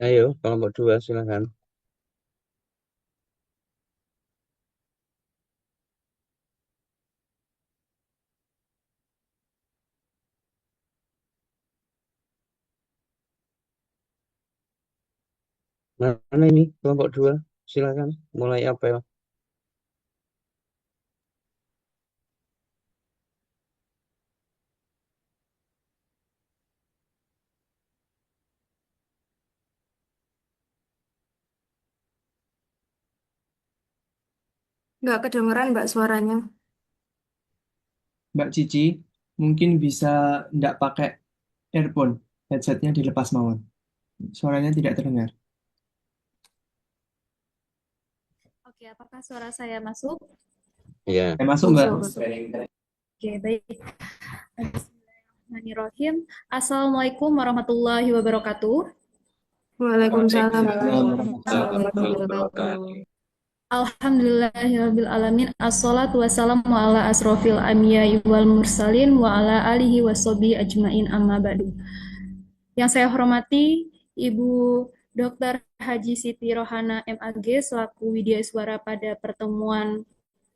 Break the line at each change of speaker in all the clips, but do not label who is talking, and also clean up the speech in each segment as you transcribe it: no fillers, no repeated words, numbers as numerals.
Ayo, kelompok dua, silakan. Mana ini kelompok dua? Silakan, mulai apel.
Nggak kedengeran Mbak suaranya.
Mbak Cici, mungkin bisa nggak pakai earphone, headsetnya dilepas mawon. Suaranya tidak terdengar.
Oke, apakah suara saya masuk?
Iya,
Masuk, Mbak.
Masuk.
Oke, baik. Bismillahirrahmanirrahim. Assalamualaikum warahmatullahi wabarakatuh.
Waalaikumsalam
Waalaikumsalam
warahmatullahi
warahmatullahi
wabarakatuh.
wabarakatuh.
Alhamdulillahirabbil alamin. Assalatu wassalamu ala asrofil anbiya'i wal mursalin wa ala alihi washabihi ajmain amma ba'du. Yang saya hormati Ibu Dr. Haji Siti Rohana MAG selaku Widya Suara pada pertemuan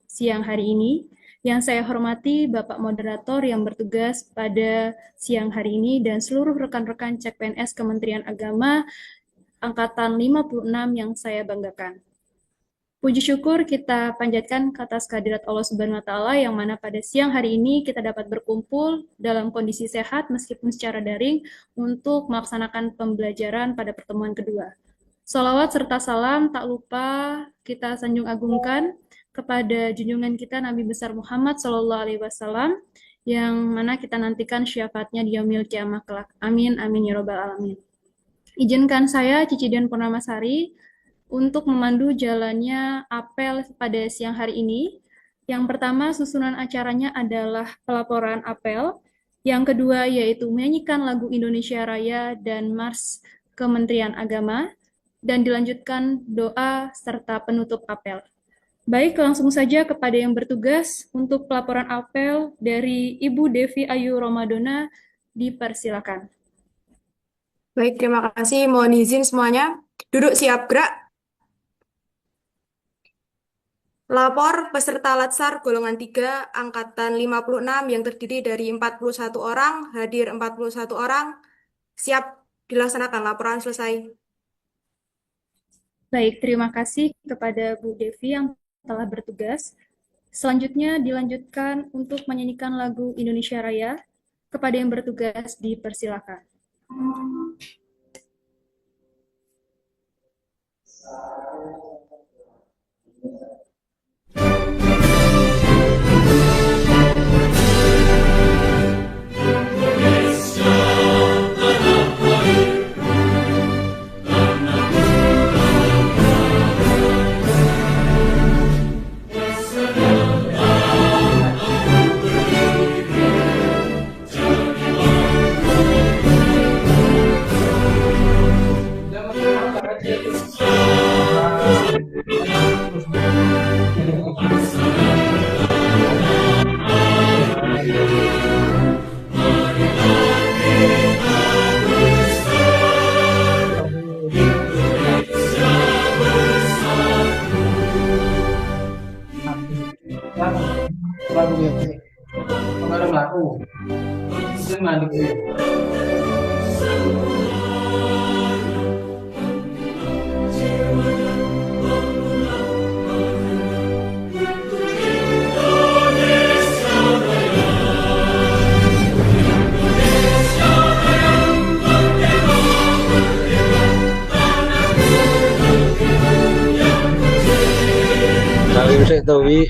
siang hari ini. Yang saya hormati Bapak Moderator yang bertugas pada siang hari ini dan seluruh rekan-rekan Cek PNS Kementerian Agama Angkatan 56 yang saya banggakan. Puji syukur kita panjatkan ke atas kehadirat Allah Subhanahu wa taala yang mana pada siang hari ini kita dapat berkumpul dalam kondisi sehat meskipun secara daring untuk melaksanakan pembelajaran pada pertemuan kedua. Salawat serta salam tak lupa kita sanjung agungkan kepada junjungan kita Nabi besar Muhammad Shallallahu alaihi wasallam yang mana kita nantikan syafaatnya di yaumil kiamah kelak. Amin amin ya robbal alamin. Izinkan saya Cici Dian Purnamasari untuk memandu jalannya apel pada siang hari ini. Yang pertama, susunan acaranya adalah pelaporan apel. Yang kedua, yaitu menyanyikan lagu Indonesia Raya dan Mars Kementerian Agama. Dan dilanjutkan doa serta penutup apel. Baik, langsung saja kepada yang bertugas untuk pelaporan apel dari Ibu Devi Ayu Romadona, dipersilakan.
Baik, terima kasih. Mohon izin semuanya. Duduk siap gerak. Lapor peserta Latsar golongan 3 angkatan 56 yang terdiri dari 41 orang, hadir 41 orang. Siap dilaksanakan, laporan selesai.
Baik, terima kasih kepada Bu Devi yang telah bertugas. Selanjutnya dilanjutkan untuk menyanyikan lagu Indonesia Raya. Kepada yang bertugas dipersilakan.
salim sik to wi.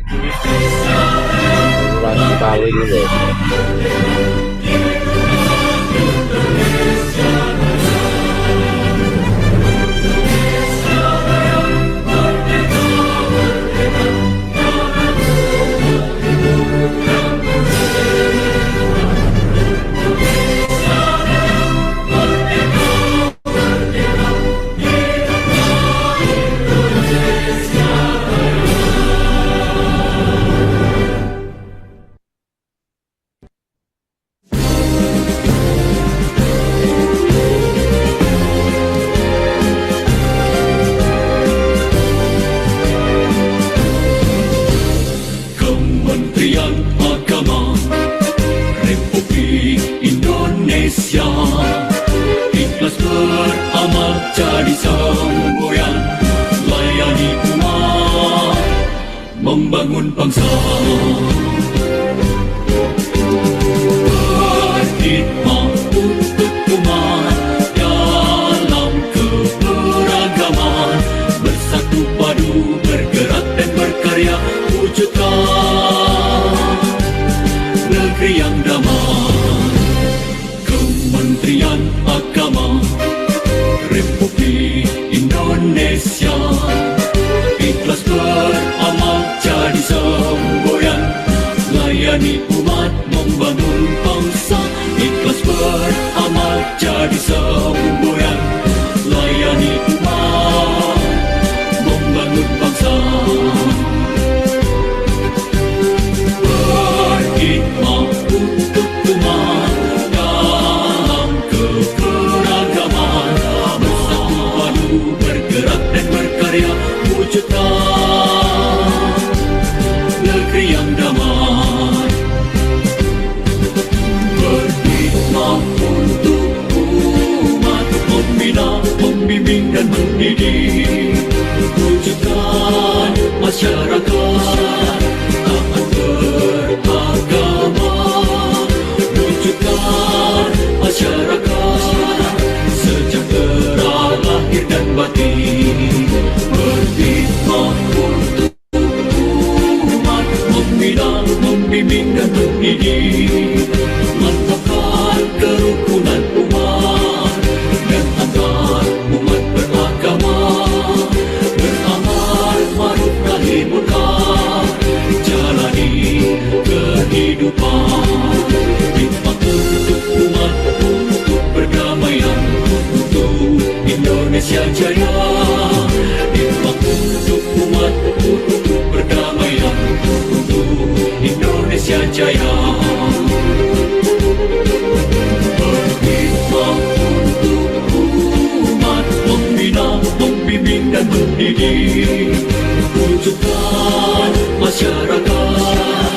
Lagi paling lho.
Indonesia. Ikhlas beramal jadi semboyan, layani umat, membangun bangsa. Berkhidmat untuk umat dalam keberagaman, bersatu padu bergerak dan berkarya, wujudkan negeri yang damai. Kementerian Agama Republik Indonesia ikhlas beramal jadi semboyan, layani umat, membangun bangsa. Ikhlas beramal jadi semboyan, layani umat, membangun bangsa. Berkhidmat untuk umat dalam keberagaman, bersatu padu bergerak dan berkarya, wujudkan negeri yang damai. Berkhidmat untuk umat, membina, membimbing dan mendidik, wujudkan masyarakat taat beragama, wujudkan masyarakat sejahtera lahir dan batin. Berkhidmat untuk umat, membina, membimbing dan mendidik, mantapkan kerukunan umat dan antar umat beragama, beramal ma'ruf nahi munkar, jalani kehidupan. Khidmat untuk umat, untuk perdamaian, untuk Indonesia Jaya. Khidmat untuk umat, untuk perdamaian, untuk Indonesia Jaya. Berkhidmat untuk umat, membina, membimbing dan mendidik, wujudkan masyarakat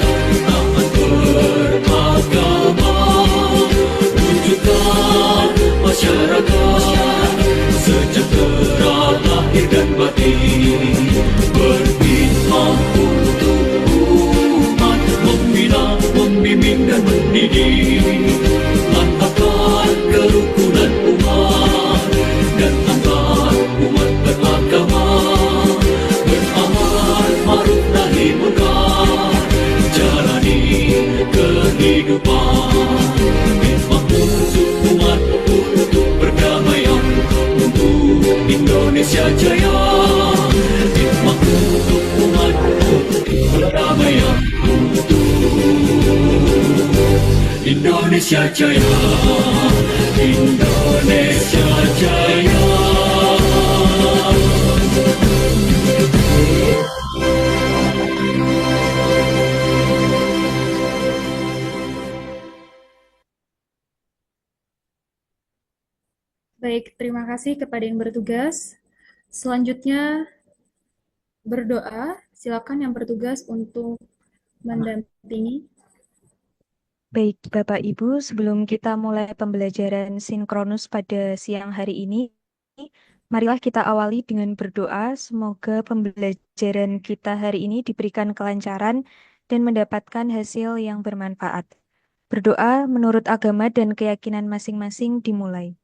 taat beragama, wujudkan masyarakat sejahtera lahir dan batin. Berkhidmat untuk umat, membina, membimbing dan mendidik, mantapkan kerukunan umat dan antar umat beragama, beramal ma'ruf nahi munkar, jalani kehidupan. Khidmat untuk umat, untuk perdamaian, untuk Indonesia Jaya. Khidmat untuk umat, untuk perdamaian, untuk Indonesia Jaya. Indonesia Jaya.
Baik, terima kasih kepada yang bertugas. Selanjutnya berdoa. Silakan yang bertugas untuk mendampingi.
Baik, Bapak Ibu, sebelum kita mulai pembelajaran sinkronus pada siang hari ini, marilah kita awali dengan berdoa. Semoga pembelajaran kita hari ini diberikan kelancaran dan mendapatkan hasil yang bermanfaat. Berdoa menurut agama dan keyakinan masing-masing dimulai.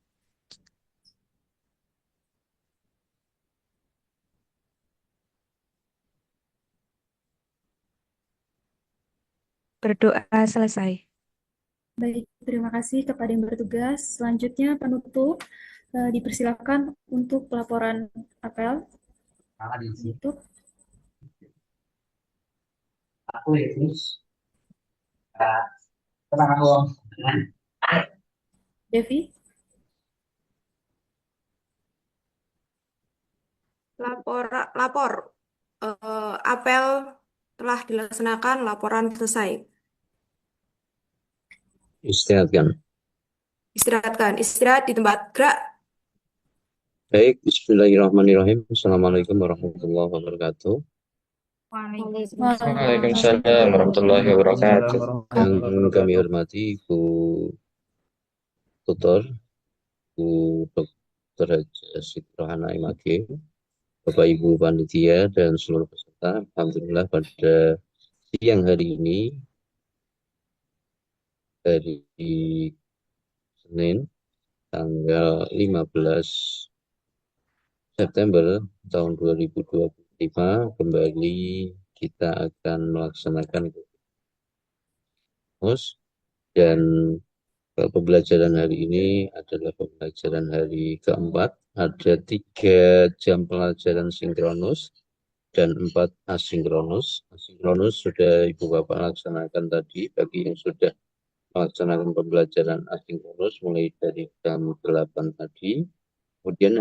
Berdoa selesai.
Baik, terima kasih kepada yang bertugas. Selanjutnya penutup dipersilakan untuk pelaporan apel. Untuk
Aku ya terus. Tenang aku.
Devi.
Lapor. Apel telah dilaksanakan, laporan selesai.
Istirahatkan.
Istirahat di tempat gerak.
Baik, bismillahirrahmanirrahim. Assalamualaikum warahmatullahi wabarakatuh.
Waalaikumsalam warahmatullahi wabarakatuh.
Yang kami hormati Ibu tutor, Bu Dr. Haja Siti Rohana MAG, Bapak Ibu panitia dan seluruh peserta. Alhamdulillah pada siang hari ini dari Senin tanggal 15 September tahun 2025 kembali kita akan melaksanakan KUS dan pembelajaran hari ini adalah pembelajaran hari keempat. Ada 3 jam pelajaran sinkronus dan 4 asinkronus. Asinkronus sudah Ibu Bapak laksanakan tadi. Bagi yang sudah melaksanakan pembelajaran asinkronus mulai dari jam 8 tadi. Kemudian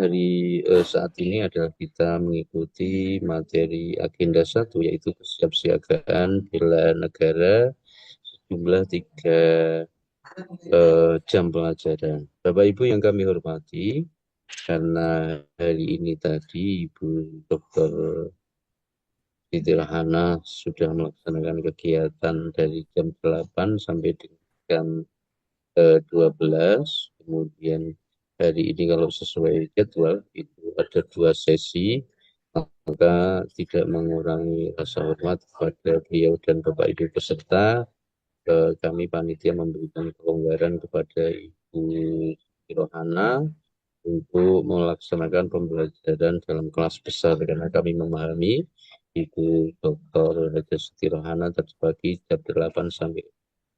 saat ini adalah kita mengikuti materi agenda 1 yaitu kesiapsiagaan bela negara sejumlah 3 jam pelajaran. Bapak Ibu yang kami hormati, karena hari ini tadi Ibu Dr. Siti Rohana sudah melaksanakan kegiatan dari jam 8 sampai dengan jam 12. Kemudian hari ini kalau sesuai jadwal itu ada 2 sesi, maka tidak mengurangi rasa hormat kepada beliau dan Bapak Ibu peserta. Kami panitia memberikan kelonggaran kepada Ibu Siti Rohana untuk melaksanakan pembelajaran dalam kelas besar karena kami memahami Ibu Dr. Haja Siti Rohana tadi pagi jam 8 sampai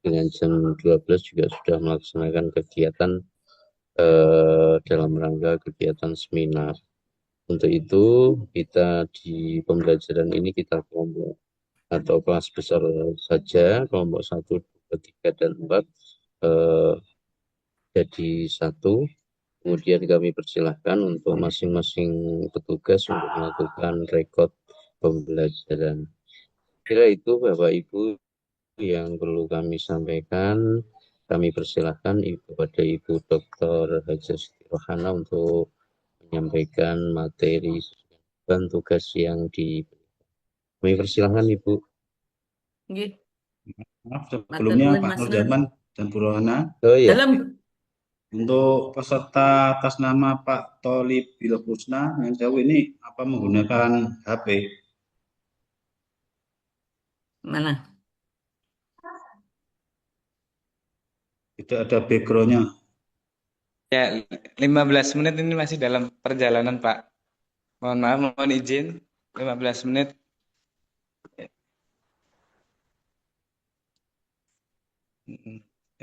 dengan jam 12 juga sudah melaksanakan kegiatan dalam rangka kegiatan seminar. Untuk itu kita di pembelajaran ini kita kelompok atau kelas besar saja, kelompok 1, 2, 3, dan 4 jadi 1. Kemudian kami persilahkan untuk masing-masing petugas untuk melakukan rekod pembelajaran. Kira itu Bapak Ibu yang perlu kami sampaikan. Kami persilahkan kepada Ibu Dr. Haja Siti Rohana untuk menyampaikan materi dan tugas yang diberikan. Kami persilahkan Ibu.
Nggih,
Maaf,
matur
sebelumnya
nuwun
Pak
Mas Nur.
Nurjaman dan Bu Rohana,
Oh ya,
Dalem.
untuk peserta atas nama Pak Tolib Bilhusna yang jauh ini apa menggunakan HP?
Mana?
Tidak ada backgroundnya.
Ya, 15 menit ini masih dalam perjalanan, Pak. Mohon maaf, mohon izin. 15 menit.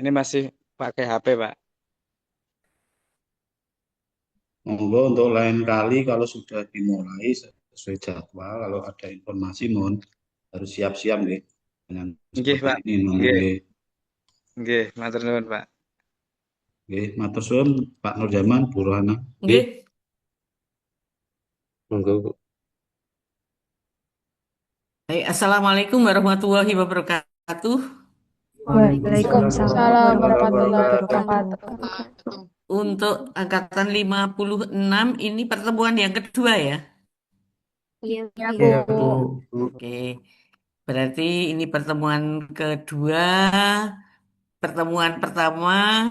Ini masih pakai HP, Pak.
Monggo untuk lain kali kalau sudah dimulai sesuai jadwal, kalau ada informasi mohon harus siap-siap nih dengan
Nggih,
seperti
Pak.
ini.
Nggih. Nggih, matur nuwun, Pak.
Oke, matur suwun Pak Nurjaman, Bu Rohana.
Nggih.
monggo Bu.
Baik, Assalamualaikum warahmatullahi wabarakatuh.
Waalaikumsalam warahmatullahi wabarakatuh.
Untuk angkatan 56 ini pertemuan yang kedua ya.
Iya, Bu.
Oke. Berarti ini pertemuan kedua. Pertemuan pertama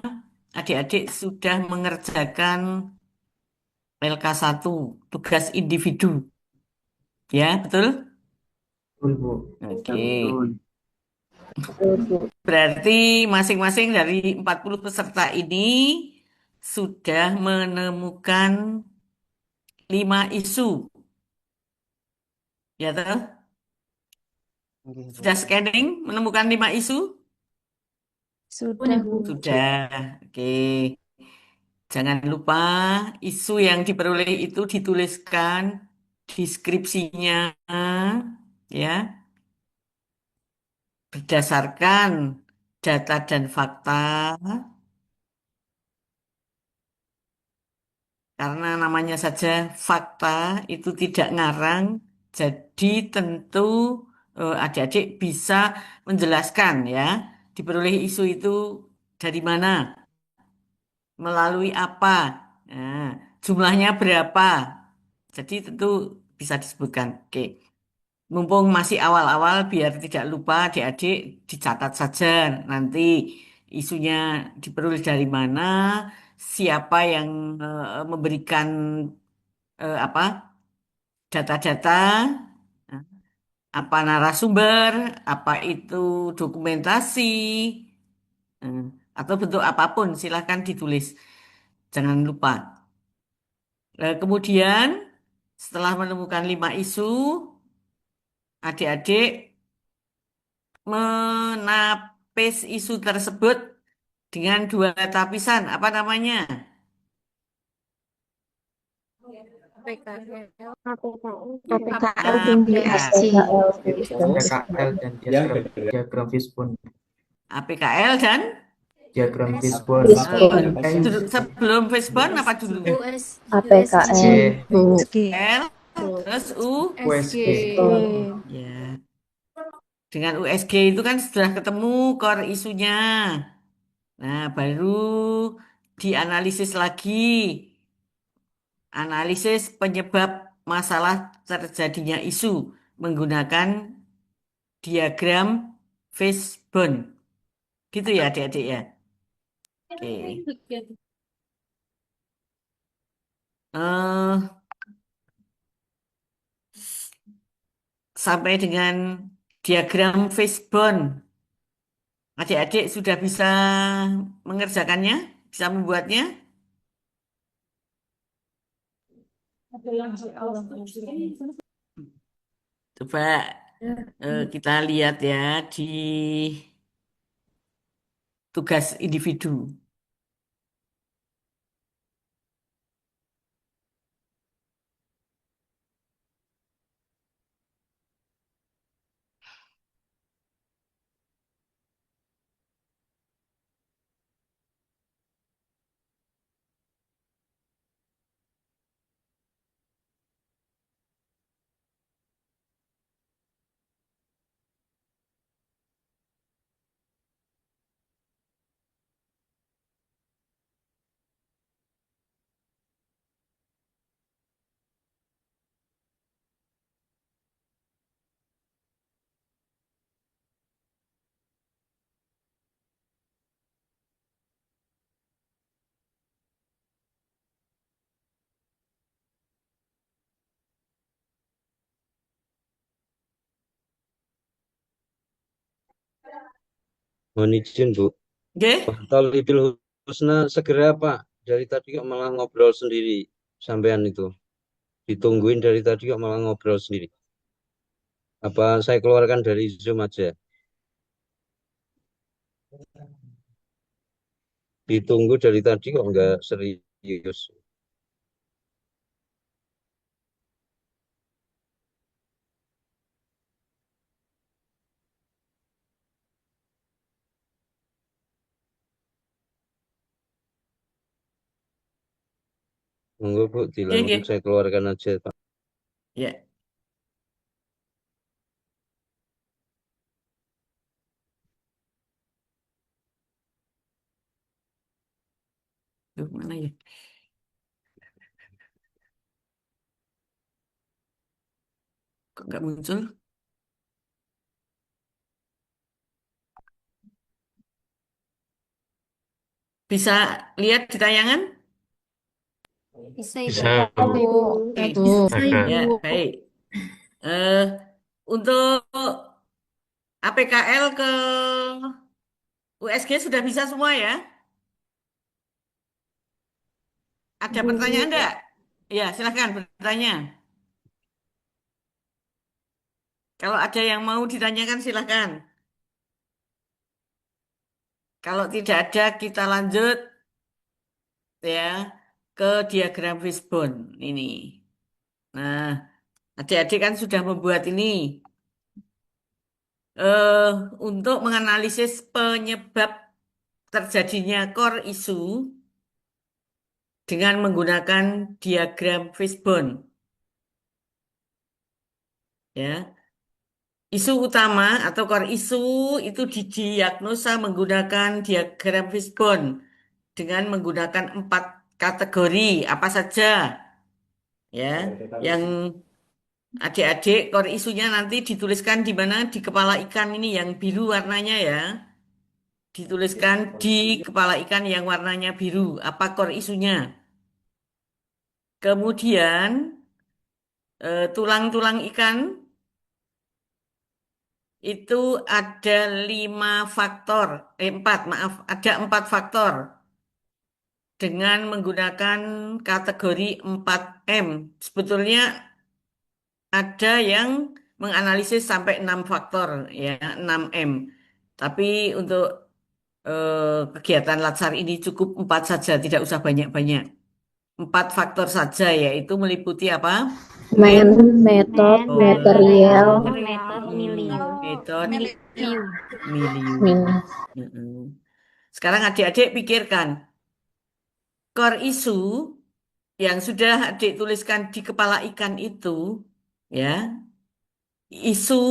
adik-adik sudah mengerjakan LK1, tugas individu. Ya, betul?
Betul, Bu.
Oke. Berarti masing-masing dari 40 peserta ini sudah menemukan 5 isu. Ya, toh? Sudah scanning menemukan 5 isu?
Sudah, Bu.
Sudah. Oke. Jangan lupa isu yang diperoleh itu dituliskan deskripsinya ya berdasarkan data dan fakta karena namanya saja fakta itu tidak ngarang jadi tentu adik-adik bisa menjelaskan ya diperoleh isu itu dari mana melalui apa nah, jumlahnya berapa jadi tentu bisa disebutkan oke mumpung masih awal-awal biar tidak lupa adik-adik dicatat saja nanti isunya diperoleh dari mana, siapa yang memberikan apa data-data, eh, apa narasumber, apa itu dokumentasi, eh, atau bentuk apapun, silahkan ditulis. Jangan lupa. Kemudian setelah menemukan 5 isu, adik-adik menapis isu tersebut dengan 2 lapisan. Apa namanya?
APKL
APK.
dan DSC.
PKL dan diagram fishbone.
APKL dan
Diagram fishbone.
sebelum fishbone apa dulu?
APKL.
USG.
L terus U.
USG.
Ya. Dengan USG itu kan sudah ketemu core isunya. Nah, baru dianalisis lagi. Analisis penyebab masalah terjadinya isu menggunakan diagram fishbone. Gitu ya, adik-adik ya. Oke. Eh, sampai dengan diagram fishbone. Adik-adik sudah bisa mengerjakannya? Bisa membuatnya? Coba kita lihat ya di tugas individu.
Mohon izin, Bu.
Oke?
Pak Talibul Husna segera, Pak. Dari tadi kok malah ngobrol sendiri. Sampean itu. Ditungguin dari tadi kok malah ngobrol sendiri. Apa saya keluarkan dari Zoom aja? Ditunggu dari tadi kok nggak serius. Monggo, Bu,
Oke,
dilanjut.
oke.
Saya keluarkan aja, Pak.
Ya. Duh, mana ya? Kok nggak muncul? Bisa lihat di tayangan?
Bisa,
Bisa,
Ibu.
Oke.
Bisa,
Ya,
Ibu.
baik. Eh, untuk APKL ke USG sudah bisa semua ya? Ada pertanyaan enggak? Ya, silahkan bertanya. Kalau ada yang mau ditanyakan silahkan. Kalau tidak ada kita lanjut ya ke diagram fishbone ini. Nah, adik-adik kan sudah membuat ini. eh untuk menganalisis penyebab terjadinya core isu dengan menggunakan diagram fishbone. Ya, isu utama atau core isu itu didiagnosa menggunakan diagram fishbone dengan menggunakan 4 kategori apa saja ya yang adik-adik core isunya nanti dituliskan di mana di kepala ikan ini yang biru warnanya ya. Dituliskan di kepala ikan yang warnanya biru. Apa core isunya? Kemudian tulang-tulang ikan itu ada 5 faktor. 4, maaf. Ada 4 faktor. Dengan menggunakan kategori 4M. Sebetulnya ada yang menganalisis sampai 6 faktor, ya, 6M. Tapi untuk kegiatan Latsar ini cukup 4 saja, tidak usah banyak-banyak. 4 faktor saja, yaitu meliputi apa?
Metode,
Oh,
material,
metode,
milieu.
milieu. Sekarang adik-adik pikirkan, core isu yang sudah adik tuliskan di kepala ikan itu, ya, isu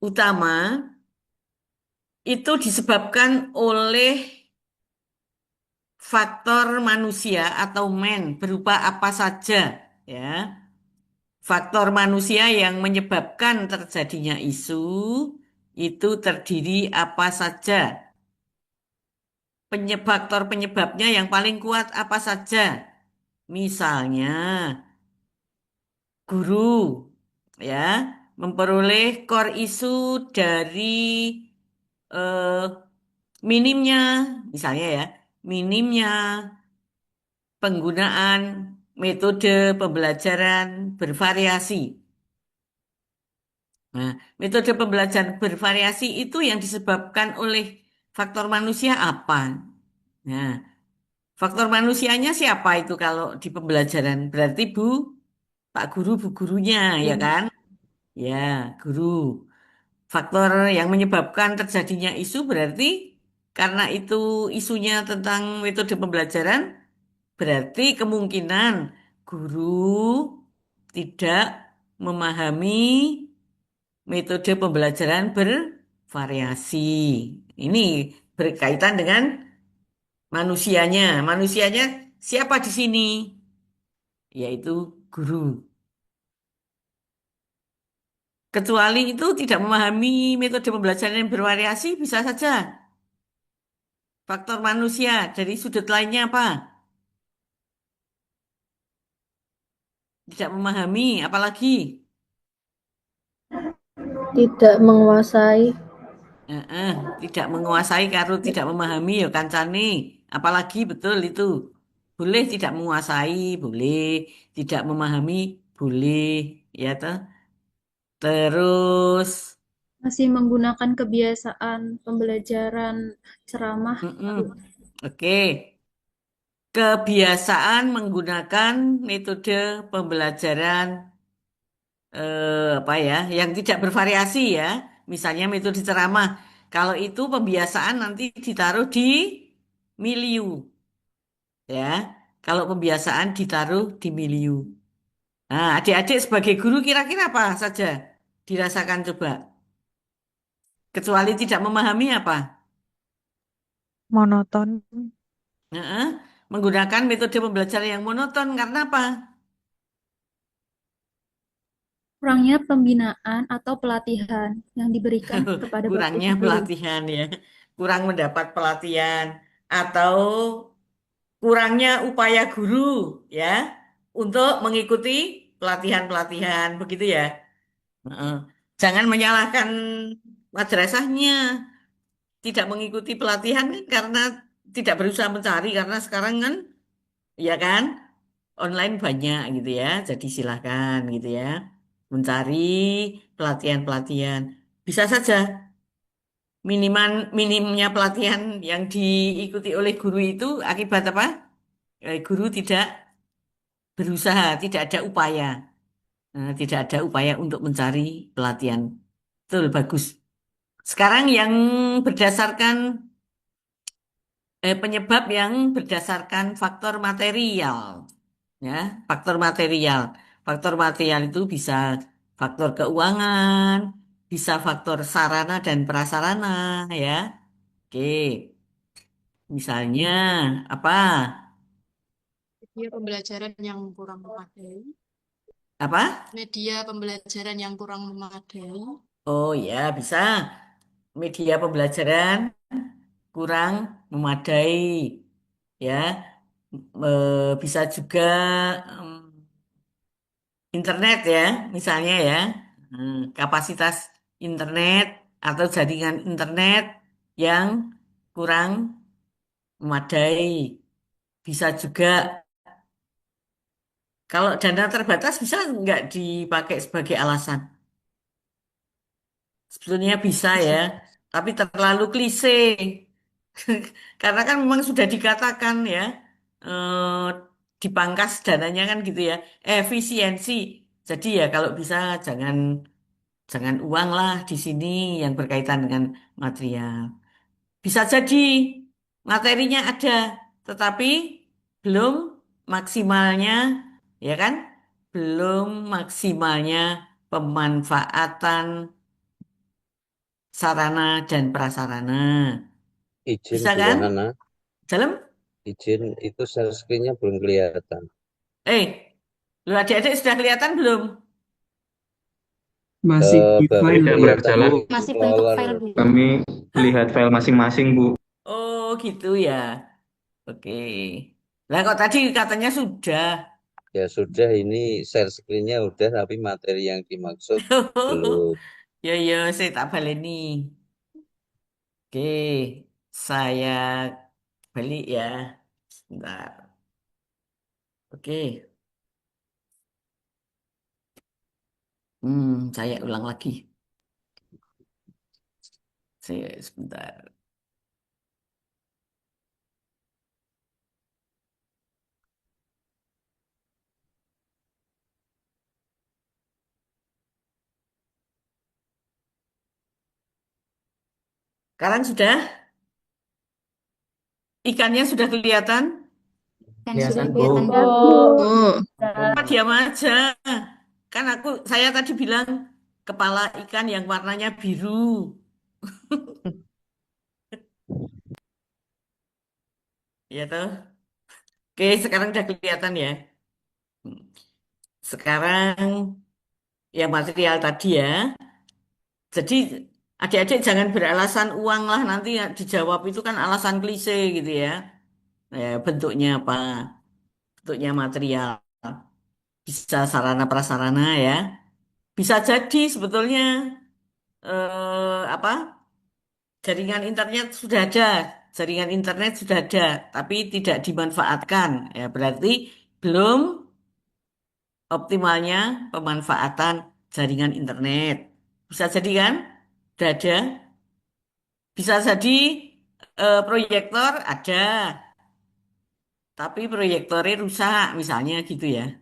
utama itu disebabkan oleh faktor manusia atau man berupa apa saja, ya. Faktor manusia yang menyebabkan terjadinya isu itu terdiri apa saja. Faktor penyebabnya yang paling kuat apa saja. Misalnya guru, ya, memperoleh core isu dari eh, minimnya, misalnya ya, minimnya penggunaan metode pembelajaran bervariasi. Nah, metode pembelajaran bervariasi itu yang disebabkan oleh faktor manusia apa? Nah, faktor manusianya siapa itu kalau di pembelajaran? Berarti Pak Guru, Bu gurunya, ya kan? Ya, guru. Faktor yang menyebabkan terjadinya isu berarti karena itu isunya tentang metode pembelajaran, berarti kemungkinan guru tidak memahami metode pembelajaran bervariasi. Ini berkaitan dengan manusianya. Manusianya siapa di sini? Yaitu guru. Kecuali itu tidak memahami metode pembelajaran yang bervariasi, bisa saja. Faktor manusia dari sudut lainnya apa? Tidak memahami, apalagi
Tidak menguasai,
tidak menguasai karo tidak memahami ya kancane. Apalagi betul itu. Boleh tidak menguasai, boleh tidak memahami, boleh ya toh. Terus
Masih menggunakan kebiasaan pembelajaran ceramah.
oke. Kebiasaan menggunakan metode pembelajaran apa ya, yang tidak bervariasi ya. Misalnya metode ceramah. Kalau itu pembiasaan nanti ditaruh di milieu. Ya, kalau pembiasaan ditaruh di milieu. Nah, adik-adik sebagai guru kira-kira apa saja dirasakan coba? Kecuali tidak memahami apa?
Monoton.
Heeh, menggunakan metode pembelajaran yang monoton karena apa?
Kurangnya pembinaan atau pelatihan yang diberikan kepada Bapak
Kurangnya
Ibu guru.
pelatihan ya, kurang mendapat pelatihan atau kurangnya upaya guru ya untuk mengikuti pelatihan-pelatihan begitu ya. Heeh. Jangan menyalahkan madrasahnya tidak mengikuti pelatihan kan karena tidak berusaha mencari karena sekarang kan ya kan online banyak gitu ya. Jadi silahkan gitu ya mencari pelatihan-pelatihan. Bisa saja minimnya pelatihan yang diikuti oleh guru itu akibat apa? Guru tidak berusaha, tidak ada upaya. Tidak ada upaya untuk mencari pelatihan. Betul, bagus. Sekarang yang berdasarkan penyebab yang berdasarkan faktor material. Ya, faktor material. Faktor material itu bisa faktor keuangan, bisa faktor sarana dan prasarana, ya. Oke. Misalnya apa?
Media pembelajaran yang kurang memadai.
Apa?
Media pembelajaran yang kurang memadai.
Oh ya, bisa. media pembelajaran kurang memadai, ya. Bisa juga em, internet ya, misalnya ya. Kapasitas internet atau jaringan internet yang kurang memadai. Bisa juga kalau dana terbatas bisa nggak dipakai sebagai alasan? Sebetulnya bisa ya, tapi terlalu klise. Karena kan memang sudah dikatakan ya, eh, dipangkas dananya kan gitu ya, efisiensi. Jadi ya kalau bisa jangan jangan uang lah di sini yang berkaitan dengan material. Bisa jadi materinya ada, tetapi belum maksimalnya, ya kan? Belum maksimalnya pemanfaatan sarana dan prasarana.
Izin
Bisa
Bu
kan?
Yohana,
Dalam?
izin itu share screen-nya belum kelihatan.
Lu adik-adik sudah kelihatan belum?
Masih di
Baru
file.
Tidak
kelihatan
berjalan.
di
Masih bentuk
Explorer.
file, Bu.
Kami lihat file masing-masing, Bu.
Oh gitu ya. Oke. Lah kok tadi katanya sudah.
Ya sudah, ini share screen-nya udah, tapi materi yang dimaksud belum.
Ya, saya tak baleni. Oke, saya balik ya. Sebentar. Oke. Saya ulang lagi. Sebentar. Sekarang sudah? Ikannya sudah kelihatan?
Kan
Ya,
sudah
kan, Bu.
kelihatan, Bu.
Apa diam aja? Kan saya tadi bilang kepala ikan yang warnanya biru. Ya toh? Oke, sekarang udah kelihatan ya. Sekarang yang material tadi ya. Jadi adik-adik jangan beralasan uang lah, nanti dijawab itu kan alasan klise gitu ya. Ya, bentuknya apa? Bentuknya material. Bisa sarana prasarana ya. Bisa jadi sebetulnya apa? Jaringan internet sudah ada, jaringan internet sudah ada, tapi tidak dimanfaatkan. Ya, berarti belum optimalnya pemanfaatan jaringan internet. Bisa jadi kan? Sudah ada. Bisa jadi proyektor ada, tapi proyektornya rusak, misalnya gitu ya.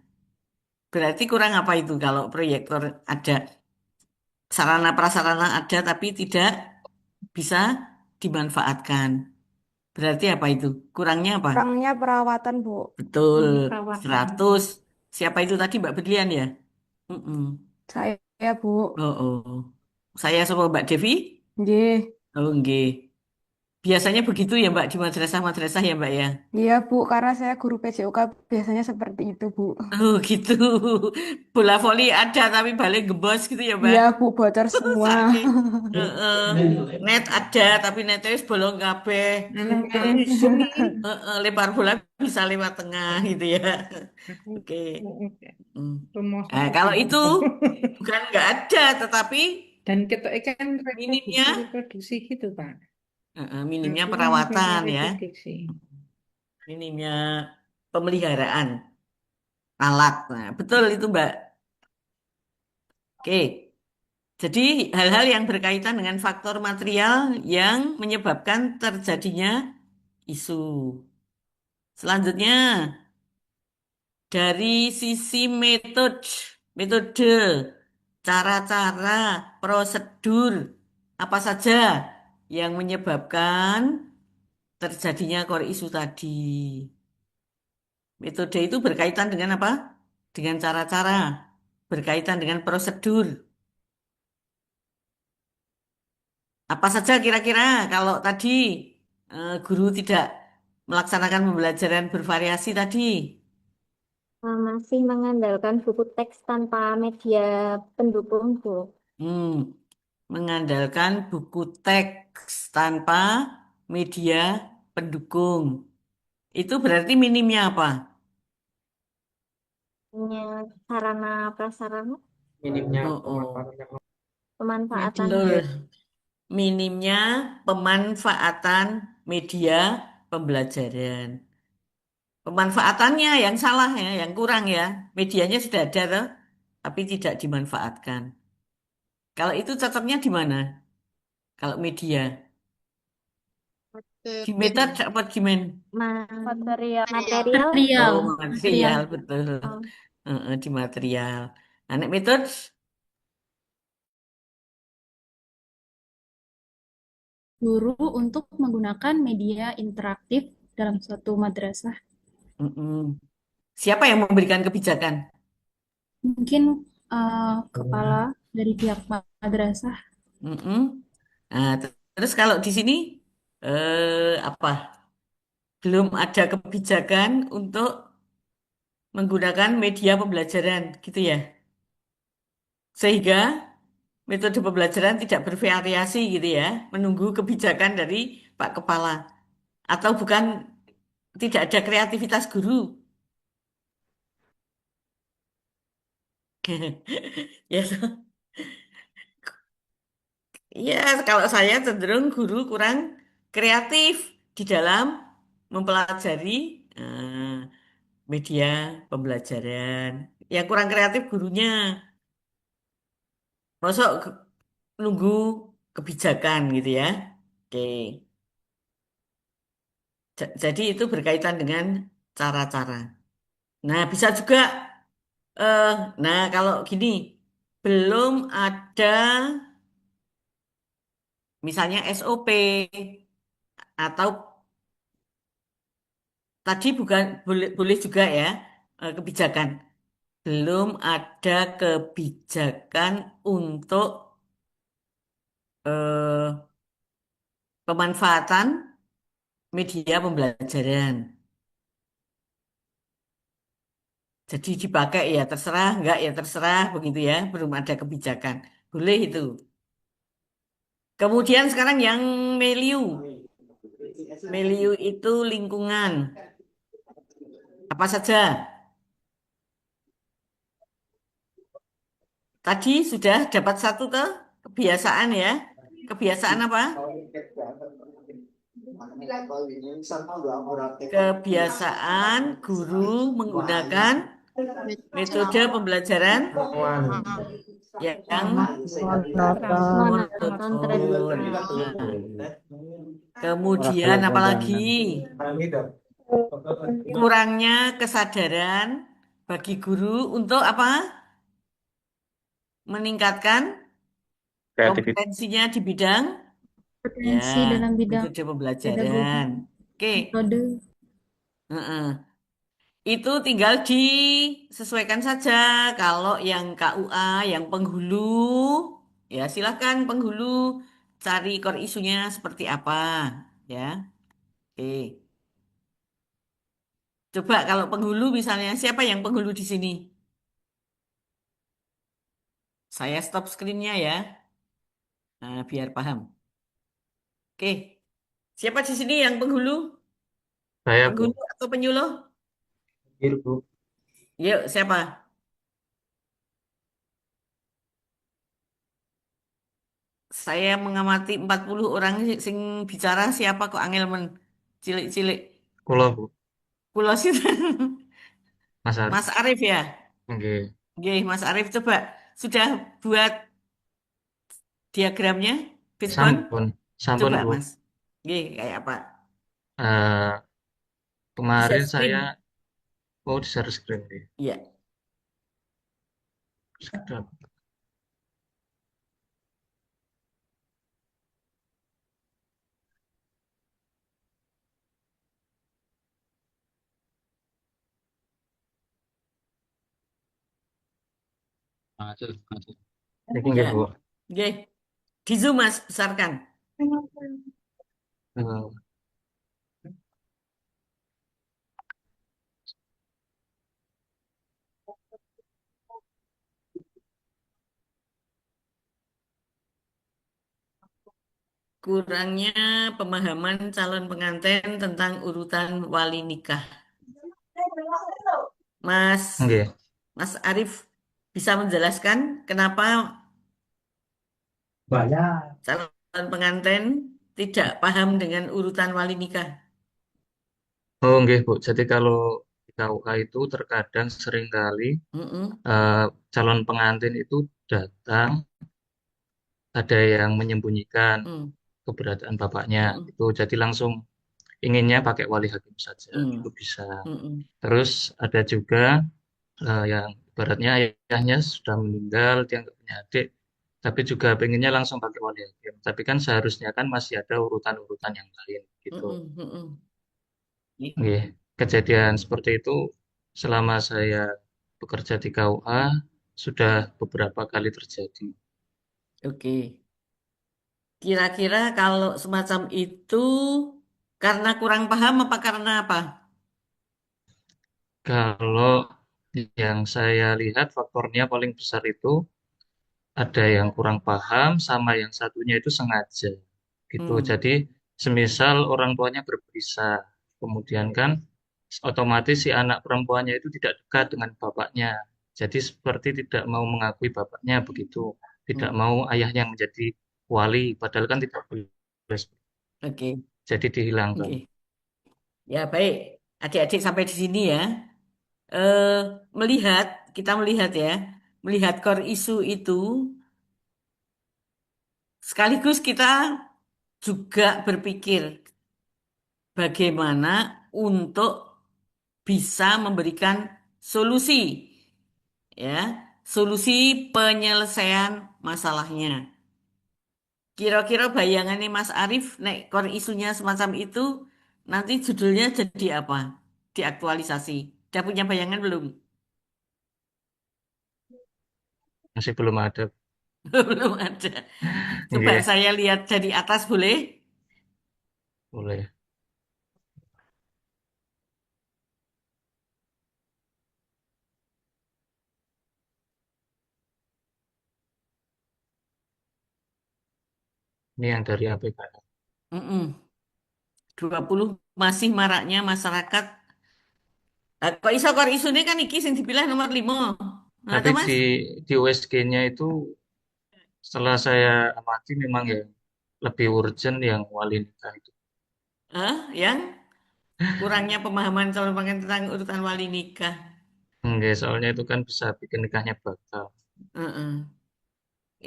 Berarti kurang apa itu kalau proyektor ada, sarana prasarana ada, tapi tidak bisa dimanfaatkan. Berarti apa itu? Kurangnya apa?
Kurangnya perawatan, Bu.
Betul,
Perawatan.
100. Siapa itu tadi Mbak Berlian ya? Mm-mm.
Saya, Bu.
Oh. Saya sama Mbak Devi?
Nggih.
Oh, nggih. Biasanya begitu ya Mbak di madrasah-madrasah ya Mbak ya?
Iya, Bu, karena saya guru PJOK biasanya seperti itu, Bu.
Oh gitu. Bola voli ada tapi balik gembos gitu ya Mbak?
Iya, Bu, bocor semua.
Saking. Heeh. Net ada tapi netnya wis bolong kabeh. Lempar bola bisa lewat tengah gitu ya. Oke. Hmm. Kalau itu bukan nggak ada, tetapi
Dan ketok kan
minimnya
reproduksi gitu, Pak.
minimnya
Itu kan
perawatan ya,
reproduksi.
minimnya pemeliharaan alat. Nah, betul itu Mbak. Oke. Jadi hal-hal yang berkaitan dengan faktor material yang menyebabkan terjadinya isu. Selanjutnya, dari sisi metode, cara-cara, prosedur, apa saja yang menyebabkan terjadinya core isu tadi. Metode itu berkaitan dengan apa? Dengan cara-cara, berkaitan dengan prosedur. Apa saja kira-kira kalau tadi guru tidak melaksanakan pembelajaran bervariasi tadi?
Masih mengandalkan buku teks tanpa media pendukung, Bu.
mengandalkan buku teks tanpa media pendukung. Itu berarti minimnya apa?
Sarana prasarana,
Minimnya
Oh, oh.
pemanfaatan
Betul. Minimnya pemanfaatan media pembelajaran. Pemanfaatannya yang salah ya, yang kurang ya. Medianya sudah ada toh, tapi tidak dimanfaatkan. Kalau itu cocoknya di mana? Kalau media. Di metode apa gimana?
material,
Oh,
Material.
material, betul. Di material. Nah, nek metode,
Guru untuk menggunakan media interaktif dalam suatu madrasah.
mm-mm. Siapa yang memberikan kebijakan?
Mungkin kepala dari pihak madrasah.
Mm-mm. Nah, terus kalau di sini apa? Belum ada kebijakan untuk menggunakan media pembelajaran, gitu ya. Sehingga metode pembelajaran tidak bervariasi gitu ya, menunggu kebijakan dari Pak Kepala. Atau bukan tidak ada kreativitas guru. Ya, iya, kalau saya cenderung guru kurang kreatif di dalam mempelajari eh, media pembelajaran. Yang kurang kreatif gurunya. Masuk nunggu kebijakan gitu ya. Oke. Jadi itu berkaitan dengan cara-cara. Nah, bisa juga eh nah kalau gini, belum ada misalnya SOP atau tadi bukan boleh boleh juga ya kebijakan. Belum ada kebijakan untuk eh, pemanfaatan media pembelajaran. Jadi dipakai ya terserah, enggak ya terserah begitu ya. Belum ada kebijakan. Boleh itu. Kemudian sekarang yang Meliu. Meliu itu lingkungan. Apa saja? Tadi sudah dapat satu ke kebiasaan ya. Kebiasaan apa? Kebiasaan guru menggunakan metode pembelajaran yang monoton. Nah, kemudian apalagi kurangnya kesadaran bagi guru untuk apa? Meningkatkan
kreativitas.
kompetensinya di bidang ya
Potensi dalam bidang
metode
pedagogi,
pembelajaran. Oke,
metode.
heeh. Itu tinggal disesuaikan saja. Kalau yang KUA, yang penghulu, ya silahkan penghulu cari core isunya seperti apa, ya. Oke. Coba kalau penghulu misalnya, siapa yang penghulu di sini? Saya stop screen-nya ya, nah, biar paham. Oke, siapa di sini yang penghulu?
Saya, Bu.
Penghulu atau penyuluh?
Biru, Bu.
Yuk, siapa? Saya mengamati 40 orang sing bicara siapa kok angel men cilik-cilik.
Kula, Bu.
Kulo sih
Mas Arif.
Mas Arif ya.
Oke.
Oke, Mas Arif coba sudah buat diagramnya backbone?
Sampun. Sampun,
Coba
Bu.
Mas. Oke, kayak apa?
Eh,
Di
kemarin
share
saya
screen.
mau di share screen nih.
Iya.
Sedap. Ini nggih,
Ya.
Bu.
Oke. Di Zoom Mas besarkan.
Eh,
kurangnya pemahaman calon pengantin tentang urutan wali nikah. Mas
Nggih.
Mas Arif bisa menjelaskan kenapa calon pengantin tidak paham dengan urutan wali nikah?
Oh, nggih, Bu. Jadi kalau di KUA itu terkadang seringkali
Mm-mm.
calon pengantin itu datang, ada yang menyembunyikan
Mm.
keberadaan bapaknya.
Mm-mm.
Itu jadi langsung inginnya pakai wali hakim saja.
Mm.
Itu bisa.
Mm-mm.
Terus ada juga yang ibaratnya ayahnya sudah meninggal, dia nggak punya adik, tapi juga pengennya langsung pakai wali hakim. Tapi kan seharusnya kan masih ada urutan-urutan yang lain gitu.
Mm-mm. Mm-mm.
Nggih. Kejadian seperti itu selama saya bekerja di KUA sudah beberapa kali terjadi.
Oke. Kira-kira kalau semacam itu karena kurang paham apa karena apa?
Kalau yang saya lihat faktornya paling besar itu ada yang kurang paham sama yang satunya itu sengaja gitu.
Hmm.
Jadi semisal orang tuanya berpisah, kemudian kan otomatis si anak perempuannya itu tidak dekat dengan bapaknya. Jadi seperti tidak mau mengakui bapaknya begitu, tidak
Hmm.
mau ayahnya menjadi wali, padahal kan tidak boleh.
Oke.
Jadi dihilangkan.
Oke. Ya, baik. Adik-adik sampai di sini ya. Eh, kita melihat ya, melihat core isu itu, sekaligus kita juga berpikir bagaimana untuk bisa memberikan solusi, ya, solusi penyelesaian masalahnya. Kira-kira bayangannya Mas Arif, nek core isunya semacam itu, nanti judulnya jadi apa? Diaktualisasi. Udah punya bayangan belum?
Masih belum ada.
Belum ada. Coba
Nggih,
saya lihat dari atas boleh?
boleh. Ini yang dari APK.
Mm-mm. 20 masih maraknya masyarakat. Kok isu ini kan iki sing dipilih nomor 5. Nah,
Tapi
toh, Mas?
di USG-nya itu setelah saya amati memang ya lebih urgent yang wali nikah itu.
Yang kurangnya pemahaman calon pengantin tentang urutan wali nikah.
Enggak, soalnya itu kan bisa bikin nikahnya batal.
Heeh.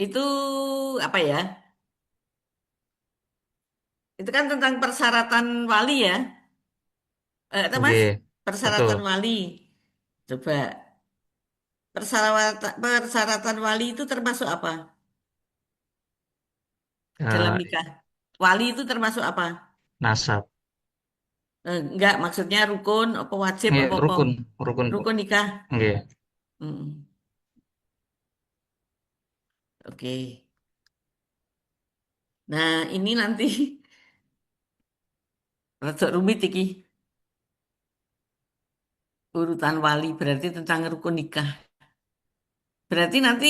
Itu apa ya? Itu kan tentang persyaratan wali ya. Itu Mas,
Enggak, betul.
persyaratan wali. Coba persyaratan wali itu termasuk apa dalam
Eh,
nikah? Wali itu termasuk apa?
nasab.
Enggak, maksudnya rukun, apa wajib,
Enggak,
apa-apa.
rukun, rukun, Bu.
Rukun nikah.
Enggak.
Mm-mm. Oke. Nah, ini nanti rada rumit iki. Urutan wali berarti tentang rukun nikah. Berarti nanti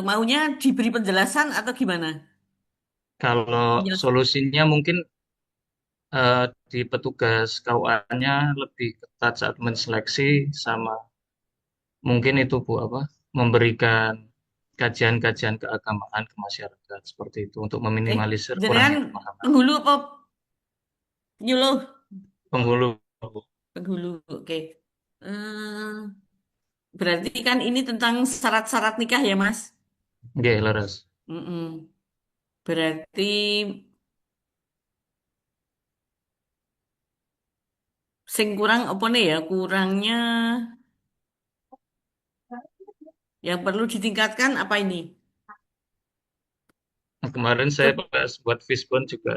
maunya diberi penjelasan atau gimana?
Kalau
Penjelasan.
solusinya mungkin di petugas KUA-nya lebih ketat saat menseleksi sama mungkin itu Bu apa memberikan kajian-kajian keagamaan ke masyarakat seperti itu untuk meminimalisir
Jenengan
kurangnya pemahaman.
penghulu apa nyuluh?
Penghulu, Bu.
Penghulu, oke. Eh, berarti kan ini tentang syarat-syarat nikah ya, Mas?
Nggih, leres.
Mm-mm. Berarti sing kurang apa nih ya? Kurangnya yang perlu ditingkatkan apa ini?
Nah, kemarin saya bahas buat Fishbone juga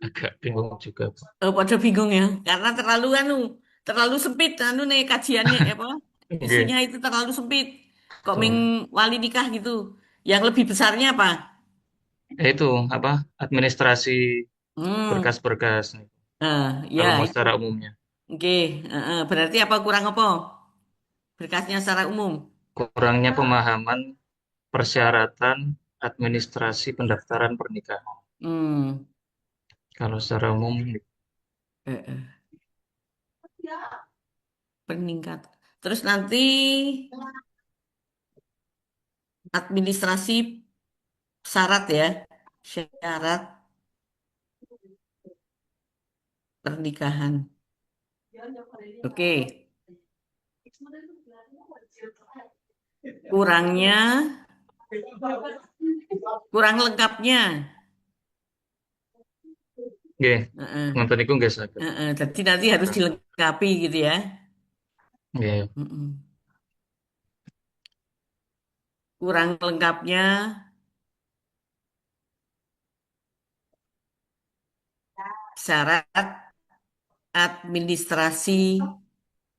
agak bingung juga, Bu.
Pada bingung ya, karena terlalu sempit nih kajiannya apa?
Nggih,
Isunya itu terlalu sempit. Kok ming
betul.
wali nikah gitu. Yang lebih besarnya apa?
Ya itu apa administrasi
Hmm,
berkas-berkas nih,
ya
kalau mau
itu.
secara umumnya.
Oke, berarti apa kurang apa? Berkasnya secara umum.
Kurangnya pemahaman persyaratan administrasi pendaftaran pernikahan.
Hmm,
Kalau secara umum
eh, eh, peningkat. Terus nanti administrasi syarat ya, syarat pernikahan. Oke, kurangnya, kurang lengkapnya.
nggih,
Heeh,
ngoten niku nggih saged.
jadi nanti harus dilengkapi gitu ya.
Nggih.
Mm-mm. Kurang lengkapnya syarat administrasi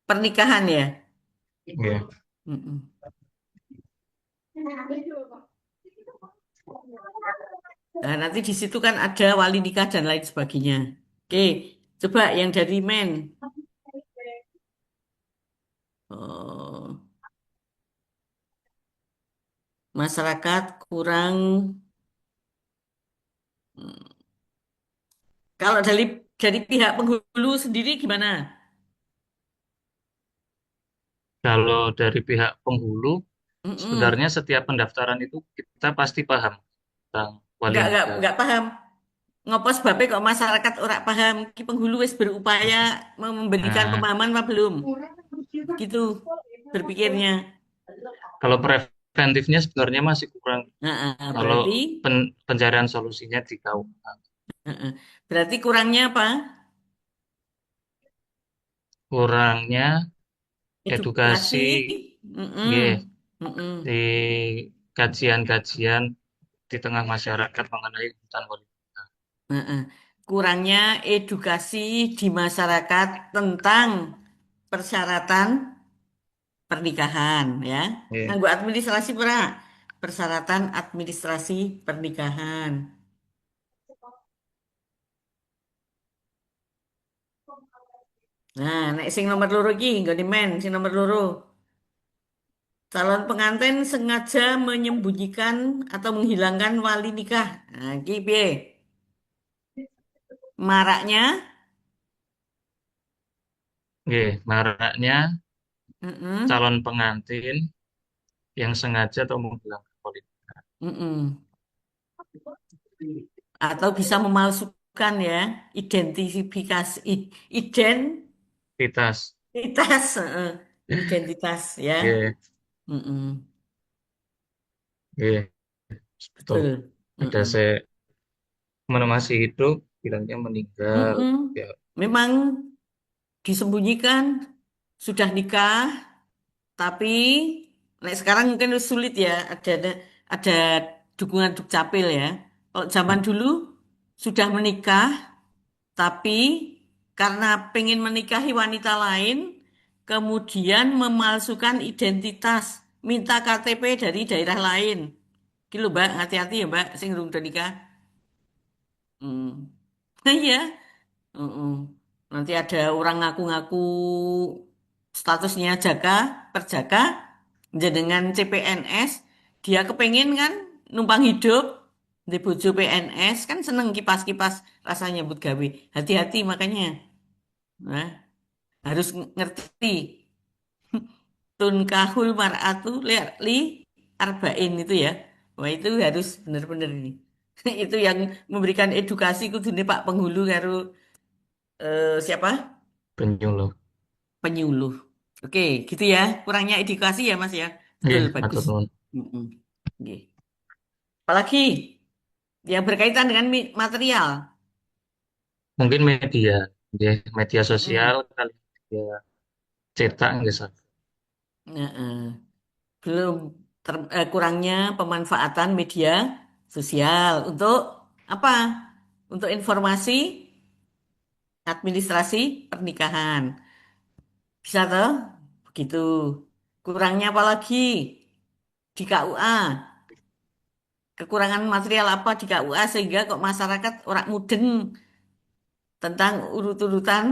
pernikahan ya.
Nggih.
Mm-mm. Nah, nanti di situ kan ada wali nikah dan lain sebagainya. Oke, coba yang dari men. Oh, masyarakat kurang. Hmm, Kalau dari pihak penghulu sendiri gimana?
Kalau dari pihak penghulu,
Mm-mm.
sebenarnya setiap pendaftaran itu kita pasti paham tentang wali nikah.
Enggak paham. Ngopo sebabnya kok masyarakat ora paham? Ki penghulu wis berupaya memberikan
Nah,
pemahaman apa belum? Gitu berpikirnya.
kalau preventifnya sebenarnya masih kurang. Kalau
Berarti
pencarian solusinya di KUA.
heeh. Berarti kurangnya apa?
Kurangnya
Edukasi.
edukasi, nggih,
Mm-mm. Mm-mm.
di kajian-kajian di tengah masyarakat mengenai hutan wali nikah.
Heeh. Kurangnya edukasi di masyarakat tentang persyaratan pernikahan ya.
Nggih.
Nganggo administrasi pura. Persyaratan administrasi pernikahan. Nah, nek sing nomor loro iki nggone men, sing nomor loro. Calon pengantin sengaja menyembunyikan atau menghilangkan wali nikah. Nah, iki piye? Maraknya,
Nggih, maraknya
mm-mm,
calon pengantin yang sengaja atau menghilangkan wali nikah.
mm-mm. Atau bisa memalsukan ya, identifikasi,
Identitas.
identitas, identitas ya.
Nggih,
Mm-mm.
nggih, betul.
Betul.
Ada
Mm-mm.
saya mana masih hidup, bilangnya meninggal.
Mm-mm.
Ya,
Memang disembunyikan sudah nikah, tapi sekarang mungkin sulit ya, ada dukungan dukcapil ya. Kalau zaman dulu sudah menikah, tapi karena pengen menikahi wanita lain, kemudian memalsukan identitas, minta KTP dari daerah lain. Gitu Mbak, hati-hati ya Mbak, sing urung udah nikah. Hmm. Iya. Mm-mm. Nanti ada orang ngaku-ngaku statusnya perjaka, dengan CPNS, dia kepengen kan numpang hidup di bojo PNS kan seneng kipas-kipas rasanya nyambut gawe. Hati-hati makanya. Nah, harus ngerti tunkahul mar'atu li arba'in itu ya. Wah, itu harus benar-benar ini. Itu yang memberikan edukasi kudune Pak Penghulu karo siapa?
penyuluh.
Penyuluh. Oke, gitu ya. Kurangnya edukasi ya, Mas ya. Betul,
Nggih,
bagus.
matur nuwun.
Mm-mm. Oke. Apalagi yang berkaitan dengan material.
Mungkin media, nggih, media sosial
Mm-mm.
kali media cetak nggih saged.
Heeh. Belum kurangnya pemanfaatan media sosial untuk apa? Untuk informasi administrasi pernikahan. Bisa toh? Begitu. Kurangnya apa lagi di KUA? Kekurangan material apa di KUA sehingga kok masyarakat orang mudeng tentang urut-urutan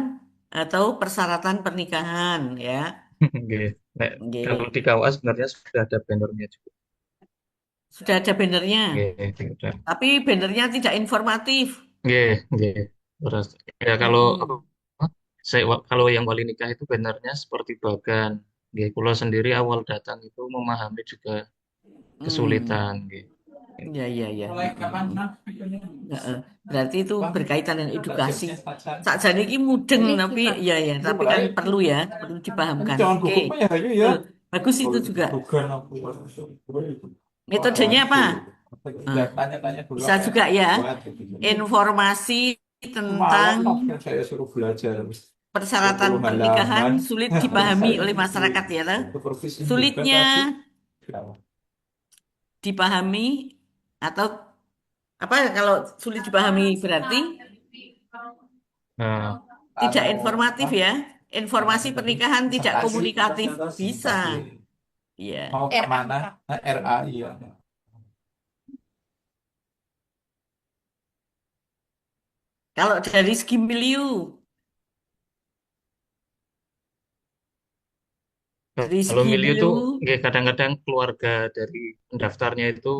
atau persyaratan pernikahan ya.
Nggih. Nek, kalau
Nggih.
di KUA sebenarnya sudah ada bannernya juga.
Sudah ada bannernya.
Nggih, udah.
Tapi bannernya tidak informatif.
Nggih, nggih. Terus ya kalau apa,
Mm-mm.
kalau yang wali nikah itu benernya seperti Bagan. Nggih, kula sendiri awal datang itu memahami juga
Hmm.
kesulitan nggih.
Ya, ya, ya. Heeh. Berarti itu berkaitan dengan edukasi. Sakjane iki mudeng
Ini
tapi
kita.
ya ya, tapi kan perlu dipahamkan. Oke. Betul. Bagus itu juga. Metodenya apa? Nah, bisa juga ya. Informasi tentang persyaratan pernikahan sulit dipahami oleh masyarakat ya, toh? Sulitnya dipahami atau apa kalau sulit dipahami berarti
Nah,
tidak informatif ya. Informasi pernikahan tidak komunikatif. Bisa. Iya. Kalau dari segi milieu, dari
kalau
segi
milieu tuh
milieu
nggih kadang-kadang keluarga dari pendaftarnya itu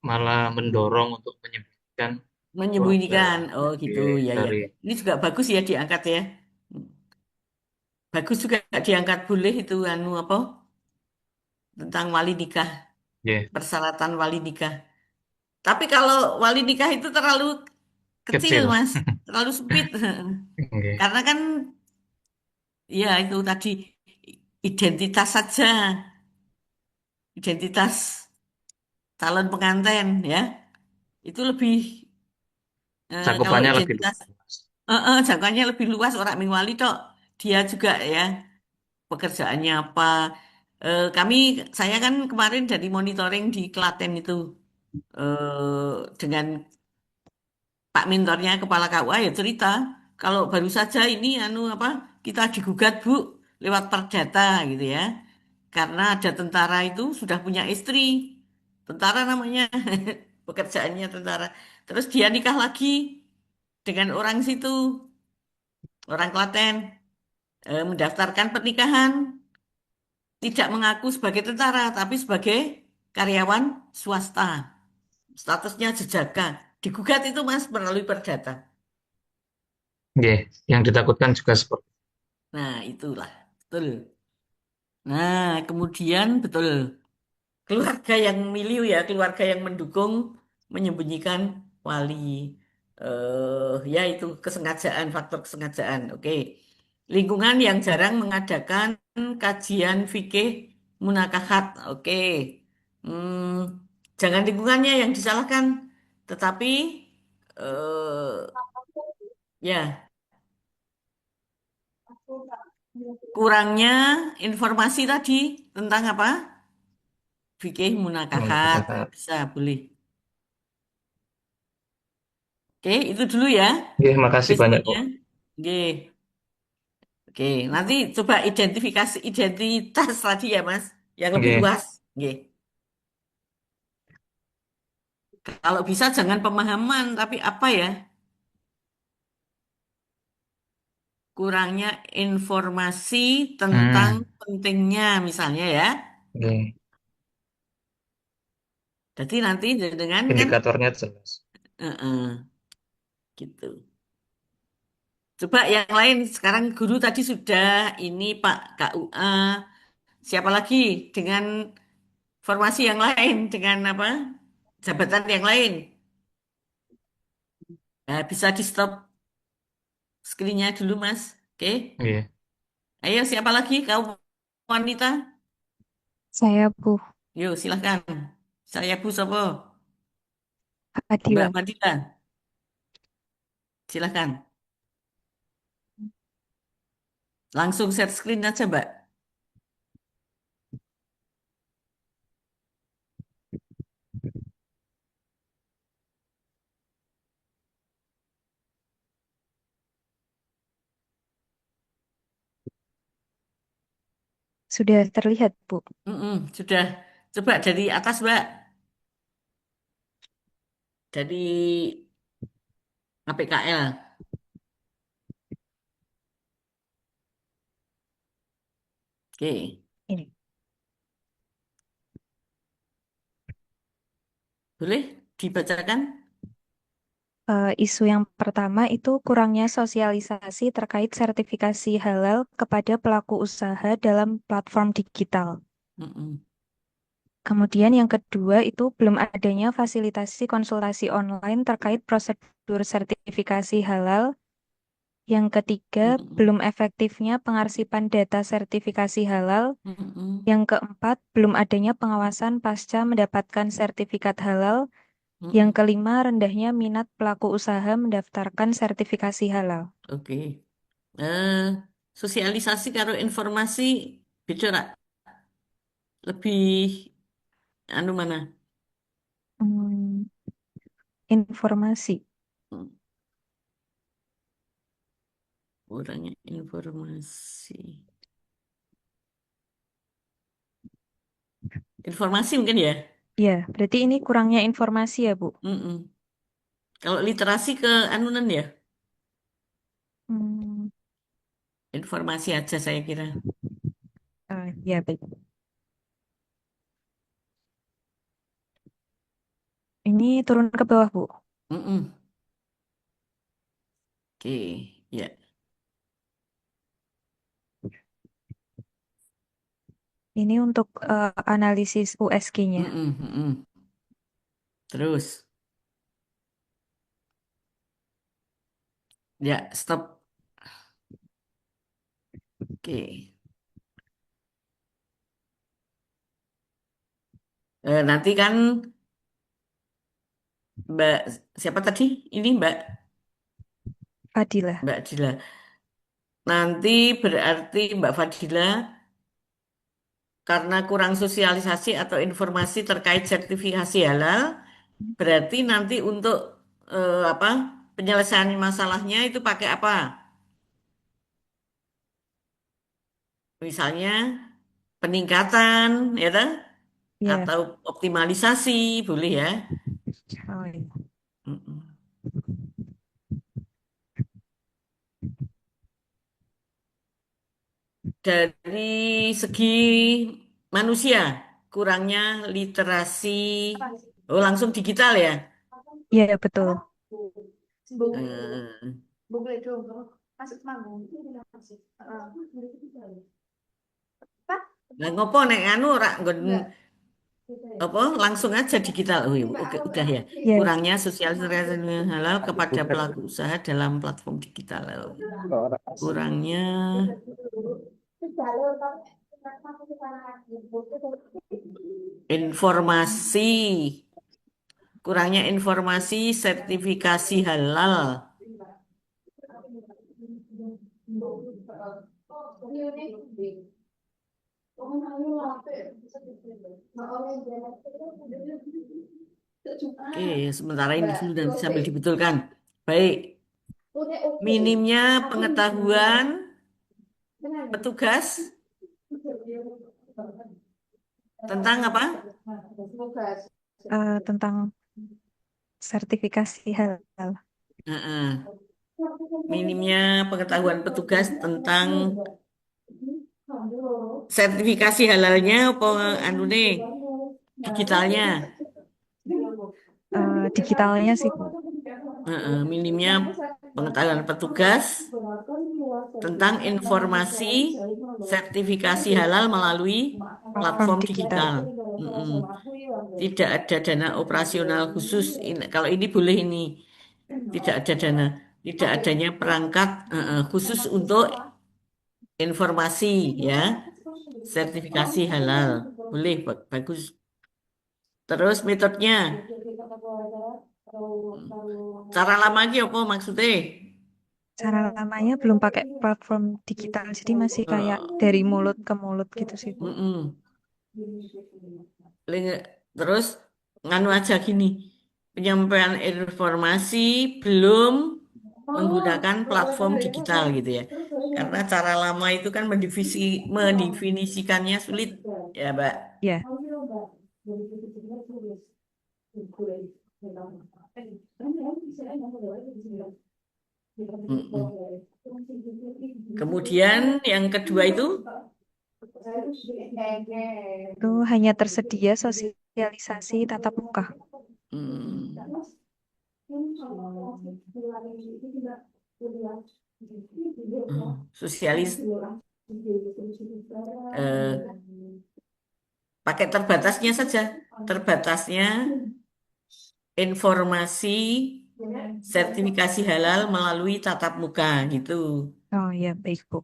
malah mendorong untuk menyebutkan keluarga
menyembunyikan. Oh gitu,
nggih,
ya ya.
dari
Ini juga bagus ya diangkat ya. Bagus juga diangkat boleh itu anu apa tentang wali nikah,
nggih,
persyaratan wali nikah. Tapi kalau wali nikah itu terlalu kecil,
kecil.
Mas, terlalu sempit.
Nggih.
Karena kan ya itu tadi identitas saja, identitas calon pengantin ya. Itu lebih kalau
Cakupannya lebih
identitas
luas.
jangkauannya lebih luas orang Ming Wali tok. Dia juga ya pekerjaannya apa. Kami saya kan kemarin dari monitoring di Klaten itu dengan Pak mentornya kepala KUA ya cerita kalau baru saja ini anu apa kita digugat Bu lewat perdata gitu ya. Karena ada tentara itu sudah punya istri. Tentara namanya pekerjaannya tentara. Terus dia nikah lagi dengan orang situ, orang Klaten, mendaftarkan pernikahan, tidak mengaku sebagai tentara tapi sebagai karyawan swasta. Statusnya jejaga. Digugat itu Mas melalui perdata.
Nggih, yang ditakutkan juga seperti
Nah, itulah. Betul. Nah, kemudian betul. Keluarga yang milieu ya, keluarga yang mendukung menyembunyikan wali. Ya itu kesengajaan, faktor kesengajaan. Oke. Lingkungan yang jarang mengadakan kajian fikih munakahat. Oke. Jangan lingkungannya yang disalahkan, tetapi ya kurangnya informasi tadi tentang apa? Fikih munakahat.
menurut.
Bisa, boleh. Oke, itu dulu ya.
Nggih, makasih banyak
Besoknya.
kok.
Oke, oke. Nanti coba identifikasi identitas tadi ya, Mas, yang lebih
Nggih,
luas. Oke. Kalau bisa jangan pemahaman, tapi apa ya? Kurangnya informasi tentang
hmm,
pentingnya, misalnya ya.
nggih.
Jadi nanti dengan kan,
Indikatornya jelas.
gitu. Coba yang lain. Sekarang guru tadi sudah ini Pak KUA. Siapa lagi dengan formasi yang lain dengan apa? Jabatan yang lain. Nah, bisa di stop screen-nya dulu, Mas. Oke.
Nggih.
Ayo, siapa lagi? Kau wanita?
Saya Bu
Yuk, silahkan. Saya Bu Sopo. Mbak
Adila.
Madila, silahkan. Langsung share screen aja, Mbak.
Sudah terlihat, Bu.
Sudah. Coba dari atas, Mbak. Dari APKL. Oke.
Ini.
Boleh dibacakan?
Isu yang pertama itu kurangnya sosialisasi terkait sertifikasi halal kepada pelaku usaha dalam platform digital.
Mm-mm.
Kemudian yang kedua itu belum adanya fasilitasi konsultasi online terkait prosedur sertifikasi halal. Yang ketiga,
Mm-mm.
belum efektifnya pengarsipan data sertifikasi halal.
Mm-mm.
Yang keempat, belum adanya pengawasan pasca mendapatkan sertifikat halal. Yang
Mm-mm.
kelima, rendahnya minat pelaku usaha mendaftarkan sertifikasi halal.
Oke. Eh, Sosialisasi karo informasi beda Rak? Lebih anu mana?
Hmm, informasi.
Hmm, Kurangnya informasi. Informasi mungkin ya?
Ya, berarti ini kurangnya informasi ya, Bu?
Mm-mm. Kalau literasi ke anunan ya?
Hmm,
Informasi aja saya kira.
ya, baik. Ini turun ke bawah, Bu.
Mm-mm. Oke, ya.
Ini untuk analisis USG-nya.
Mm-mm, mm-mm. Terus, ya stop. Oke. Nanti kan Mbak siapa tadi? Ini
Fadilah.
Mbak Dila. Nanti berarti Mbak Fadila karena kurang sosialisasi atau informasi terkait sertifikasi halal, berarti nanti untuk apa penyelesaian masalahnya itu pakai apa? Misalnya peningkatan, ya toh?
Ya.
Atau optimalisasi, boleh ya?
Oh, iya.
Mm-mm. Dari segi manusia, kurangnya literasi, oh langsung digital ya?
Iya, betul.
Eh, Lah ngopo nek anu rak nggon apa langsung aja digital. Oh, iya, oke, udah ya.
Ya.
Kurangnya sosialisasi halal kepada pelaku usaha dalam platform digital. Kurangnya informasi. Kurangnya informasi sertifikasi halal. Oke, sementara ini dulu nanti sambil dibetulkan. Baik, minimnya pengetahuan petugas tentang apa?
Tentang sertifikasi halal.
Heeh. Minimnya pengetahuan petugas tentang sertifikasi halalnya apa anune digitalnya.
Digitalnya sih, Bu.
Minimnya pengetahuan petugas tentang informasi sertifikasi halal melalui platform digital. Tidak ada dana operasional khusus. Kalau ini boleh ini. Tidak ada dana. Tidak adanya perangkat khusus untuk informasi ya. Sertifikasi halal. Boleh, bagus. Terus metodenya. Cara lama lagi apa maksudnya?
Cara lamanya belum pakai platform digital, jadi masih kayak dari mulut ke mulut gitu sih, Bu.
Terus nganu aja gini, penyampaian informasi belum menggunakan platform digital gitu ya. Karena cara lama itu kan mendefinisikannya sulit ya, Mbak.
Ya.
Kemudian yang kedua itu
hanya tersedia sosialisasi tatap muka.
Hmm, Sosialis eh, pakai terbatasnya saja. Terbatasnya informasi sertifikasi halal melalui tatap muka gitu.
Oh ya, baik Bu.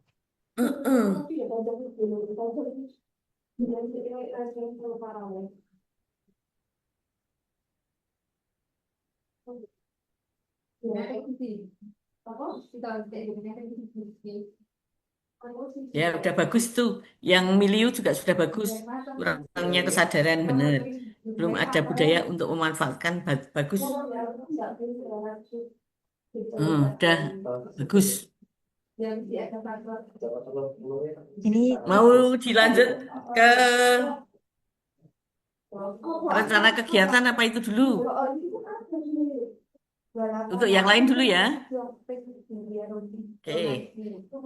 Ya, udah bagus tuh. Yang milieu juga sudah bagus. Kurangnya kesadaran benar. Belum ada budaya untuk memanfaatkan bagus. Udah bagus.
Ini
Mau dilanjut ke rencana kegiatan apa itu dulu? Untuk yang lain dulu ya. Oke.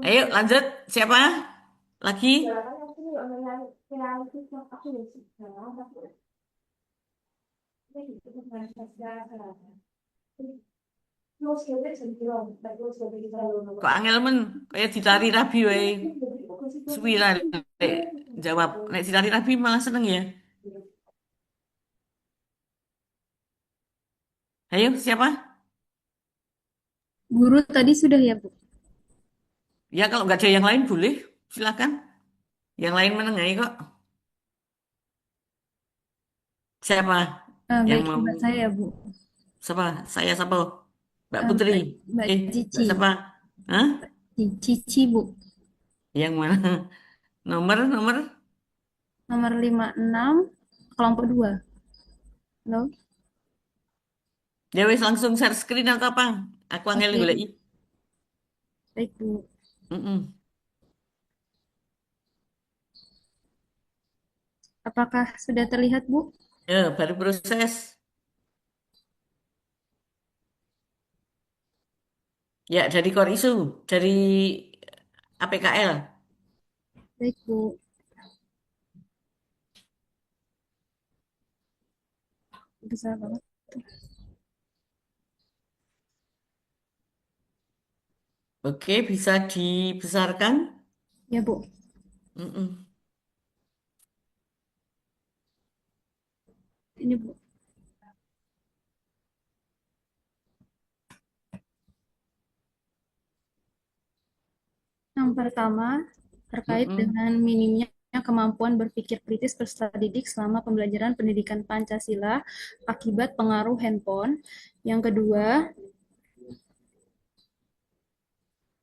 Ayo lanjut. Siapa? Lagi? Kok angel men? Kayak ditari rabi wae. Suwi lah Lek, jawab. Nek ditari rabi malah seneng ya. Ayo siapa?
Guru tadi sudah ya, Bu?
Ya kalau nggak ada yang lain boleh. Silakan. Yang lain menengahi kok. Siapa yang
Baik,
mau?
Mbak saya, Bu.
Siapa? Saya siapa? Mbak Putri.
Mbak
Mbak
Cici.
siapa? Hah?
Cici, Bu.
Yang mana? Nomor
Nomor 56, kelompok 2. Halo?
ya wis langsung share screen atau apa? Aku angel
Oke.
goleki.
Baik, Bu. Apakah sudah terlihat, Bu?
Ya, baru proses. Ya, dari core isu, dari APKL.
Baik, Bu. Besar banget.
Oke, bisa dibesarkan?
Ya, Bu. Ini, Bu. Yang pertama, terkait dengan minimnya kemampuan berpikir kritis peserta didik selama pembelajaran pendidikan Pancasila akibat pengaruh handphone. Yang kedua,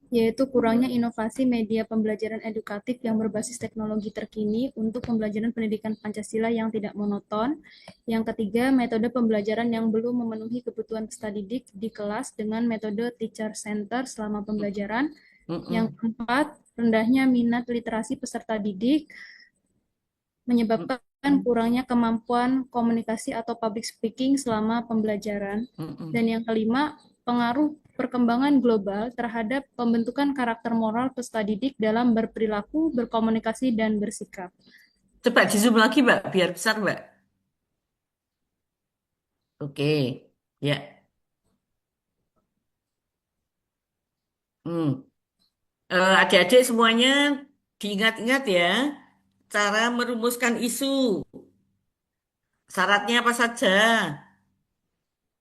yaitu kurangnya inovasi media pembelajaran edukatif yang berbasis teknologi terkini untuk pembelajaran pendidikan Pancasila yang tidak monoton. Yang ketiga, metode pembelajaran yang belum memenuhi kebutuhan peserta didik di kelas dengan metode teacher center selama pembelajaran. Yang keempat, rendahnya minat literasi peserta didik menyebabkan kurangnya kemampuan komunikasi atau public speaking selama pembelajaran. Dan yang kelima, pengaruh perkembangan global terhadap pembentukan karakter moral peserta didik dalam berperilaku, berkomunikasi, dan bersikap.
Coba di zoom lagi, Mbak, biar besar, Mbak. Oke, ya. Adik-adik semuanya diingat-ingat ya, cara merumuskan isu. Syaratnya apa saja?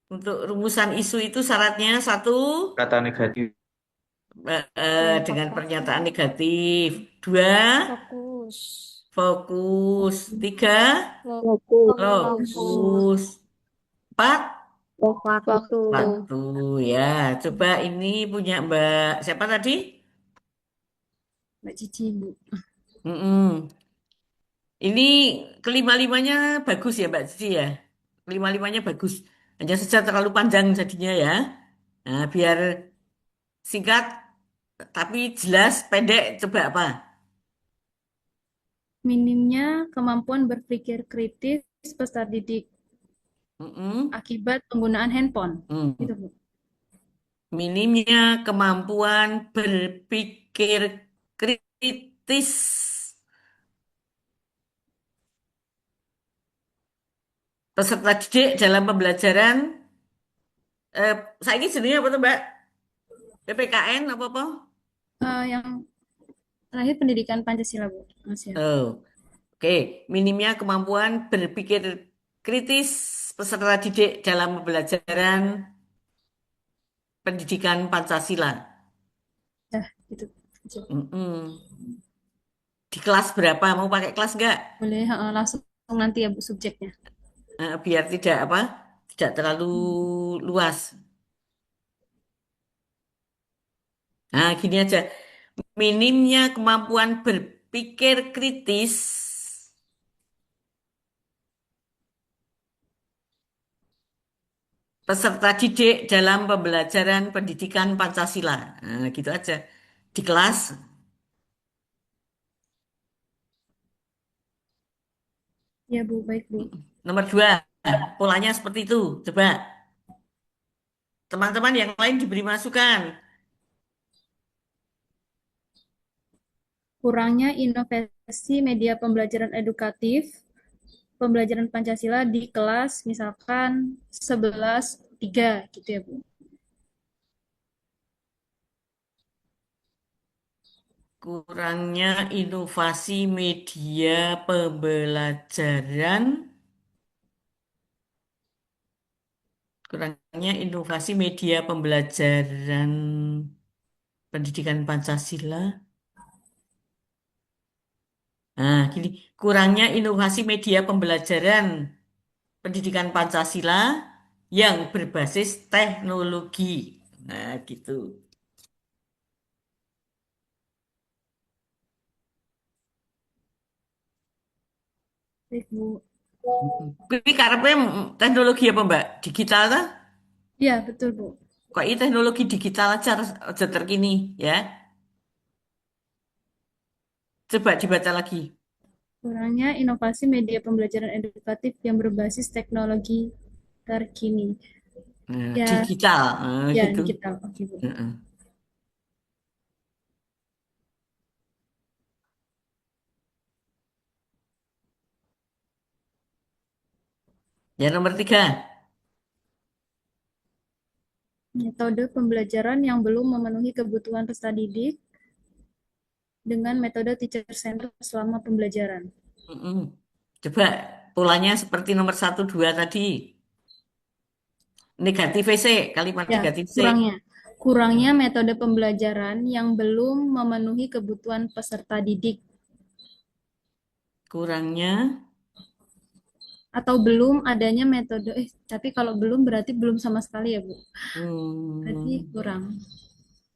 Untuk rumusan isu itu syaratnya satu,
Kata negatif.
dengan pernyataan negatif. Dua, fokus. Tiga, lokus. Empat, waktu. Ya, coba ini punya Mbak siapa tadi?
Mbak Cici, Bu.
Ini kelima-limanya bagus ya Mbak Cici ya. Kelima-limanya bagus. Hanya saja terlalu panjang jadinya ya. Nah, biar singkat tapi jelas, pendek, coba apa?
Minimnya kemampuan berpikir kritis peserta didik akibat penggunaan handphone. Gitu, Bu.
Minimnya kemampuan berpikir kritis Peserta didik dalam pembelajaran saiki jenenge apa tuh, Mbak? PPKN apa?
Yang terakhir pendidikan Pancasila, Bu. Mas ya.
Oh, oke. Minimnya kemampuan berpikir kritis peserta didik dalam pembelajaran pendidikan Pancasila.
Gitu.
Mm-mm. Di kelas berapa? Mau pakai kelas nggak?
Boleh langsung nanti ya Bu subjeknya.
Biar tidak terlalu luas. Nah, gini aja. Minimnya kemampuan berpikir kritis peserta didik dalam pembelajaran pendidikan Pancasila. Nah, gitu aja. Di kelas.
Ya Bu, baik Bu.
Nomor 2, polanya seperti itu. Coba teman-teman yang lain diberi masukan.
Kurangnya inovasi media pembelajaran edukatif, pembelajaran Pancasila di kelas misalkan 11-3 gitu ya Bu.
Kurangnya inovasi media pembelajaran. Kurangnya inovasi media pembelajaran pendidikan Pancasila. Nah, gini, kurangnya inovasi media pembelajaran pendidikan Pancasila yang berbasis teknologi. Nah, gitu.
Baik Bu.
Tapi karepnya teknologi apa, Mbak? Digital kan?
Iya, betul Bu.
Kok ini teknologi digital aja terkini, ya? Coba dibaca lagi.
Kurangnya inovasi media pembelajaran edukatif yang berbasis teknologi terkini.
Nah,
Ya,
digital,
ya
gitu.
digital. Oke, Bu.
Heeh. Ya, nomor 3.
Metode pembelajaran yang belum memenuhi kebutuhan peserta didik dengan metode teacher center selama pembelajaran.
Mm-mm. Coba polanya seperti nomor 1, 2 tadi. Negatif sih, kalimat
Ya,
negatif sih.
kurangnya metode pembelajaran yang belum memenuhi kebutuhan peserta didik
Kurangnya
atau belum adanya metode tapi kalau belum berarti belum sama sekali ya Bu. Berarti kurang.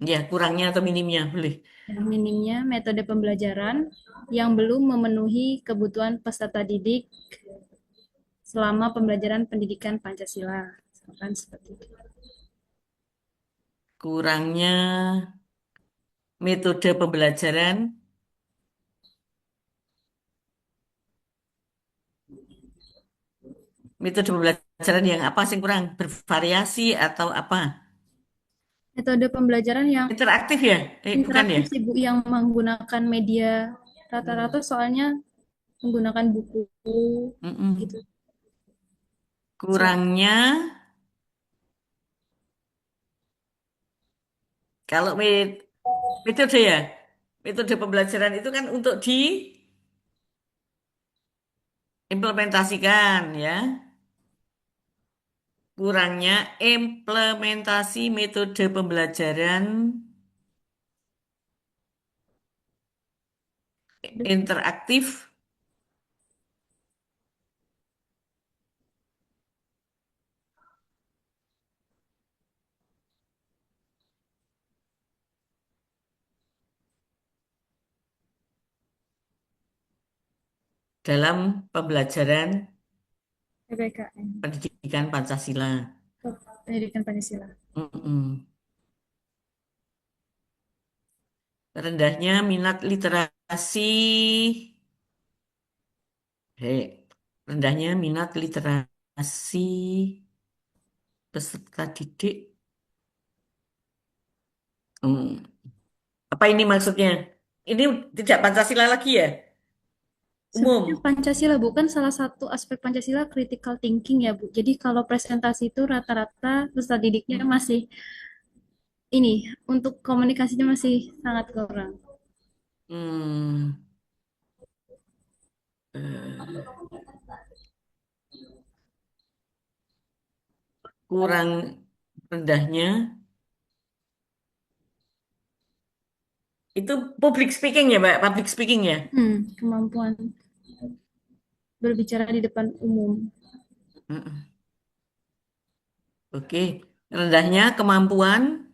ya kurangnya atau minimnya boleh.
Ya, minimnya metode pembelajaran yang belum memenuhi kebutuhan peserta didik selama pembelajaran pendidikan Pancasila. Misalkan seperti itu.
Kurangnya metode pembelajaran yang apa sih kurang? Bervariasi atau apa?
Metode pembelajaran yang
Interaktif ya? Bukan ya?
interaktif sih Bu, yang menggunakan media rata-rata soalnya menggunakan buku gitu.
Kurangnya kalau metode ya, metode pembelajaran itu kan untuk diimplementasikan ya. Kurangnya implementasi metode pembelajaran interaktif dalam pembelajaran
PPKN.
pendidikan Pancasila.
Pendidikan Pancasila.
Rendahnya minat literasi. Rendahnya minat literasi peserta didik. Apa ini maksudnya? Ini tidak Pancasila lagi ya?
Sebenarnya
umum.
Pancasila bukan salah satu aspek Pancasila critical thinking ya, Bu. Jadi kalau presentasi itu rata-rata peserta didiknya masih ini untuk komunikasinya masih sangat kurang.
Hmm, eh, kurang rendahnya itu public speaking ya, Mbak? Public speaking ya?
Kemampuan berbicara di depan umum.
Heeh. Oke, rendahnya kemampuan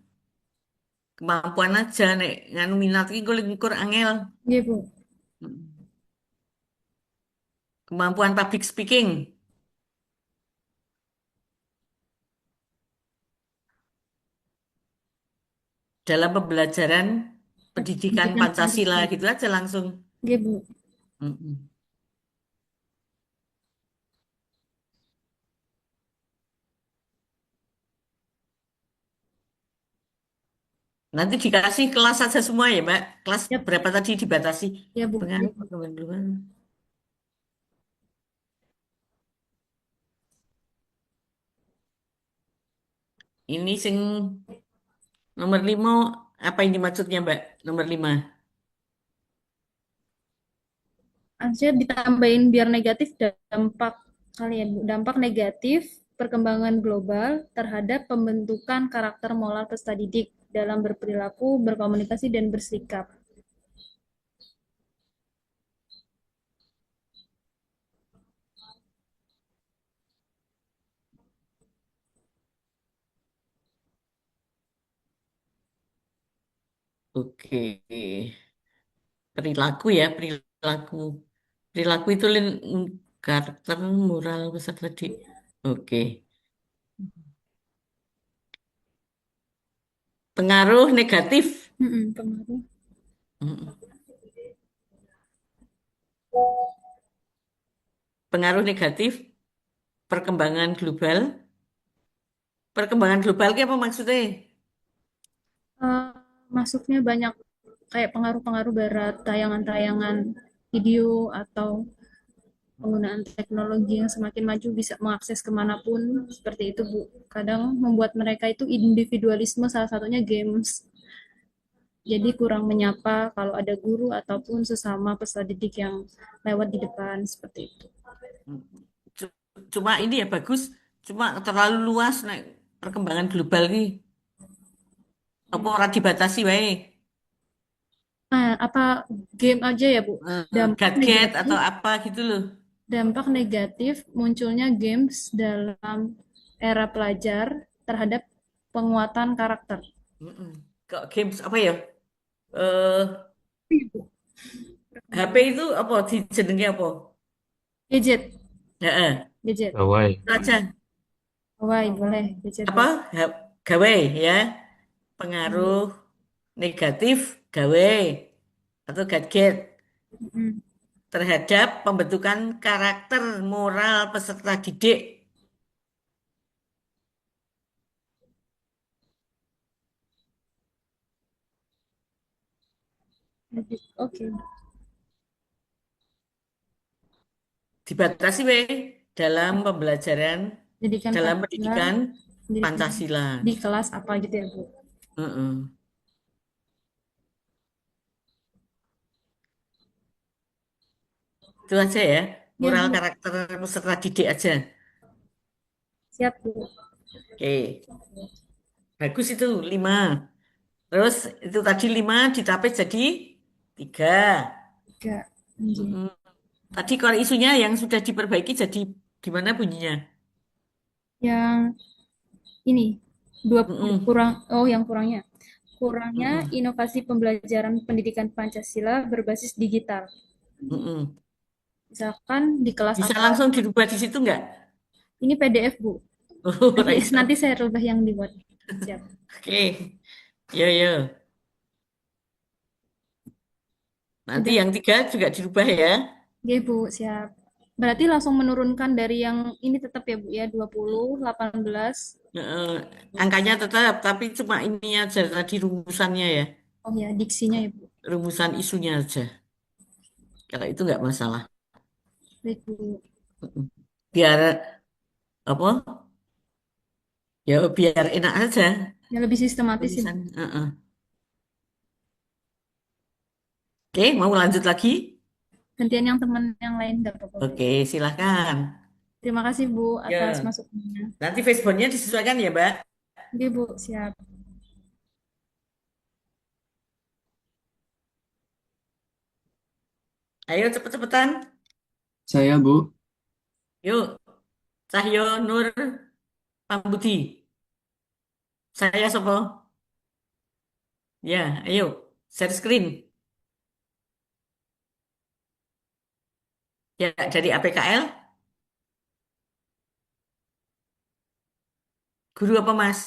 aja nek nganu minat iki kulit ngukur angel.
Iya, Bu.
Kemampuan public speaking dalam pembelajaran pendidikan
Pendidikan
Pancasila
Pancasila.
gitu aja langsung.
Iya, Bu.
Mm-mm. Nanti dikasih kelas saja semua ya, Mbak. Kelas berapa tadi dibatasi?
Ya, Bu.
Pengaruh perkembangan. Ini sing nomor 5, apa ini maksudnya, Mbak? Nomor 5.
Harusnya ditambahin biar negatif dampak kalian, Bu. Dampak negatif perkembangan global terhadap pembentukan karakter moral peserta didik dalam berperilaku, berkomunikasi, dan bersikap.
Oke. Perilaku ya, perilaku. Perilaku itu karakter moral peserta didik. Oke. Pengaruh negatif.
Pengaruh.
Mm-mm. Pengaruh negatif perkembangan global. Perkembangan global itu apa maksudnya?
Masuknya banyak kayak pengaruh-pengaruh barat, tayangan-tayangan video atau penggunaan teknologi yang semakin maju bisa mengakses kemanapun, seperti itu, Bu. Kadang membuat mereka itu individualisme, salah satunya games. Jadi kurang menyapa kalau ada guru ataupun sesama peserta didik yang lewat di depan, seperti itu.
Cuma ini ya bagus, cuma terlalu luas nek perkembangan global ini. Apa orang dibatasi wae?
Apa game aja ya, Bu? Dampak
Gadget
negatif,
atau apa gitu loh.
dampak negatif munculnya games dalam era pelajar terhadap penguatan karakter.
Kok games apa ya? HP itu apa? Jenenge apa?
Gadget.
Heeh.
Gadget.
Gawai.
Itu aja.
Gawai, boleh. Gadget.
Apa? Gawe ya. Pengaruh negatif gawe atau gadget terhadap pembentukan karakter moral peserta didik.
Oke.
Dibatasi dalam pembelajaran dalam pendidikan Pancasila.
Di kelas apa gitu ya, Bu?
Itu aja ya, moral karakter peserta didik aja.
Siap, Bu.
Oke. Bagus itu 5. Terus itu tadi 5 ditapis jadi 3.
3.
Tadi kalau isunya yang sudah diperbaiki jadi gimana bunyinya?
Yang ini 20 kurang, yang kurangnya. Kurangnya inovasi pembelajaran pendidikan Pancasila berbasis digital. Misalkan di kelas
bisa
apa?
Langsung dirubah di situ nggak?
Ini PDF, Bu. Nanti saya rubah yang dibuat. Siap.
Oke. Ya. Nanti yang 3 juga dirubah ya.
Oke, Bu, siap. Berarti langsung menurunkan dari yang ini tetap ya, Bu, ya, 20, 18.
Angkanya tetap, tapi cuma ini aja tadi rumusannya ya.
Oh ya, diksinya ya, Bu.
Rumusan isunya aja. Kalau itu nggak masalah.
Baik, Bu.
Mm-mm. Biar apa? Ya biar enak aja
Ya lebih sistematis sih, Bu.
tulisan. Oke, mau lanjut lagi?
Gantian yang teman yang lain nggak apa-apa, Bu.
Oke, silahkan.
Terima kasih, Bu, atas
Ya,
masukannya.
nanti Facebooknya disesuaikan ya, Mbak.
Oke, Bu, siap.
Ayo cepet-cepetan.
Saya, Bu.
Yuk, Cahyo Nur Pambudi. Saya Sopo. Ya, ayo, share screen. Ya, dari APKL. Guru apa, Mas?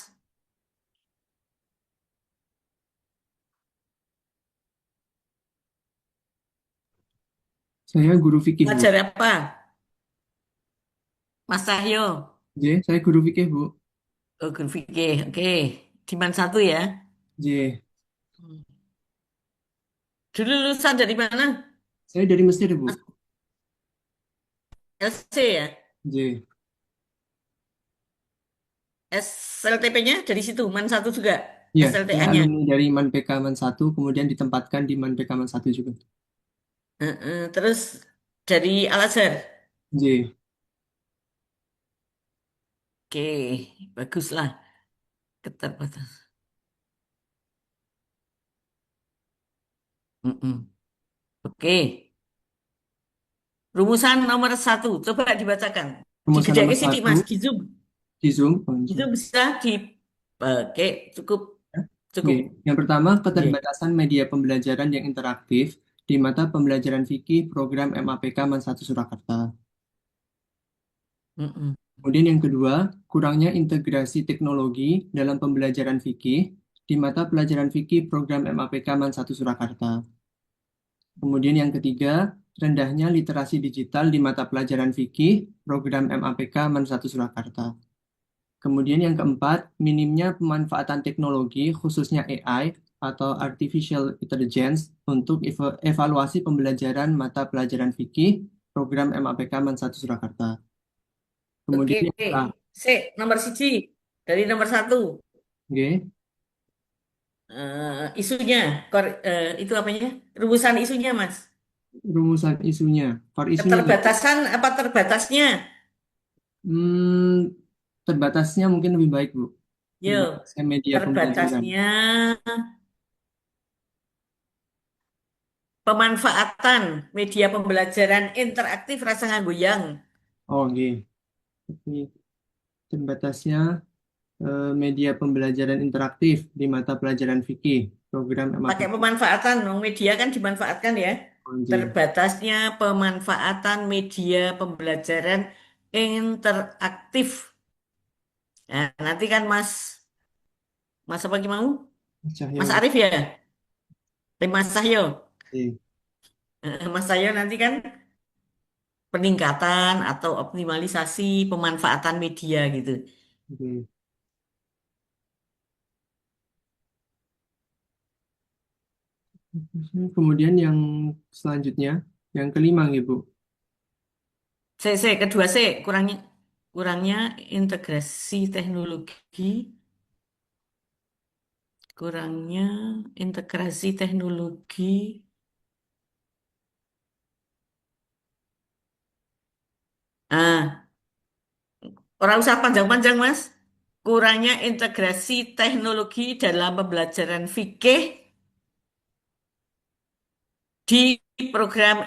Saya guru fikih, Bu.
Belajar apa? Mas Cahyo.
J, saya guru fikih, Bu.
Oh, guru fikih. Oke, di mana satu ya?
J,
Hmm. Dulu lulusan dari mana?
saya dari Mesir, Bu.
LC ya?
J,
SLTP-nya dari situ, man satu juga.
ya, saya
SLTA-nya.
alumni dari MANPK Man 1, kemudian ditempatkan di MANPK Man 1 juga.
Terus dari Al-Azhar.
J,
Oke, baguslah keterbatas. Mm-mm. Oke, rumusan nomor satu, coba dibacakan.
rumusan
Digede
nomor
sidik
1
mas, di zoom.
di Zoom. Oh,
Di
Zoom.
zoom bisa oke, cukup,
Oke,
cukup.
yang pertama
Oke.
keterbatasan media pembelajaran yang interaktif di mata pembelajaran fikih program MAPK Man 1 Surakarta.
Mm-mm.
Kemudian yang kedua, kurangnya integrasi teknologi dalam pembelajaran fikih di mata pelajaran fikih program MAPK Man 1 Surakarta. Kemudian yang ketiga, rendahnya literasi digital di mata pelajaran fikih program MAPK Man 1 Surakarta. Kemudian yang keempat, minimnya pemanfaatan teknologi khususnya AI atau Artificial Intelligence untuk evaluasi pembelajaran mata pelajaran fikih program MAPK Man 1 Surakarta.
Oke,
Kemudian yang terakhir,
nomor siji dari nomor satu.
oke,
Isunya, itu apanya? Rumusan isunya mas.
rumusan isunya, core isunya ada.
Keterbatasan apa terbatasnya?
Hmm, terbatasnya mungkin lebih baik, Bu.
Yo,
Terbatasnya media pembelajaran.
terbatasnya pemanfaatan media pembelajaran interaktif rasa nganggoyang.
Oh, oke. Ini terbatasnya media pembelajaran interaktif di mata pelajaran fikih program
Pakai
MAPK.
pemanfaatan, dong. Media kan dimanfaatkan ya.
Oke.
Terbatasnya pemanfaatan media pembelajaran interaktif. Nah, nanti kan Mas apa gimana? Mas
Cahyo.
Arif ya? Mas Cahyo.
Oke.
Mas Cahyo nanti kan peningkatan atau optimalisasi pemanfaatan media gitu.
Oke. Kemudian yang selanjutnya, yang kelima, Ibu.
Kedua kurangnya kurangnya integrasi teknologi, kurangnya integrasi teknologi. Ah, orang usah panjang-panjang, Mas. Kurangnya integrasi teknologi dalam pembelajaran fikih di program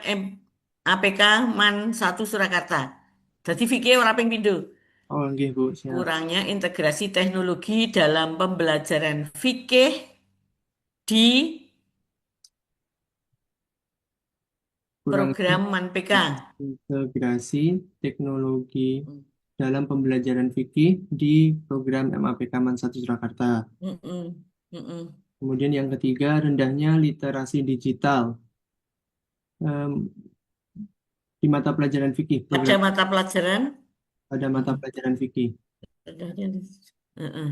APK Man 1 Surakarta. Jadi fikih ora ping pindho.
Oh, oke, Bu. Siap.
Kurangnya integrasi teknologi dalam pembelajaran fikih di
Kurangnya
program MANPK.
integrasi teknologi dalam pembelajaran fikih di program MAPK Man 1 Surakarta.
Mm-mm, mm-mm.
Kemudian yang ketiga, rendahnya literasi digital em, di mata pelajaran fikih
Ada
program
mata pelajaran.
pada mata
Mm-mm.
pelajaran fikih.
Rendahnya mm-mm.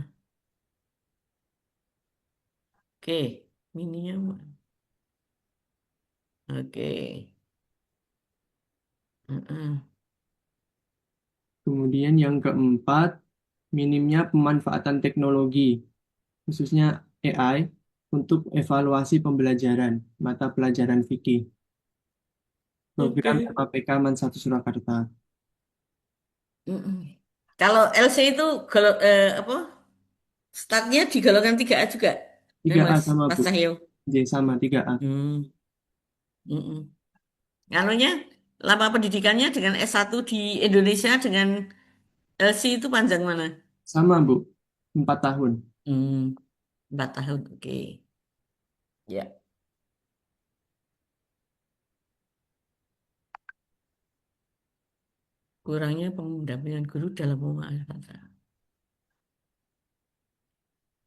Oke, mininya. Oke. Mm-mm.
Kemudian yang keempat, minimnya pemanfaatan teknologi, khususnya AI, untuk evaluasi pembelajaran mata pelajaran fikih, program
Oke.
MAPK Man 1 Surakarta.
Mm-mm. Kalau LC itu apa? Startnya di golongan 3A juga, ya
3A sama
Mas
Bu,
Cahyo.
J sama 3A.
Hmm. Mm-mm. Anunya, lama pendidikannya dengan S1 di Indonesia dengan LC itu panjang mana?
Sama Bu, 4 tahun.
Hmm, 4 tahun, oke. Ya, kurangnya pendampingan guru dalam memanfaatkan.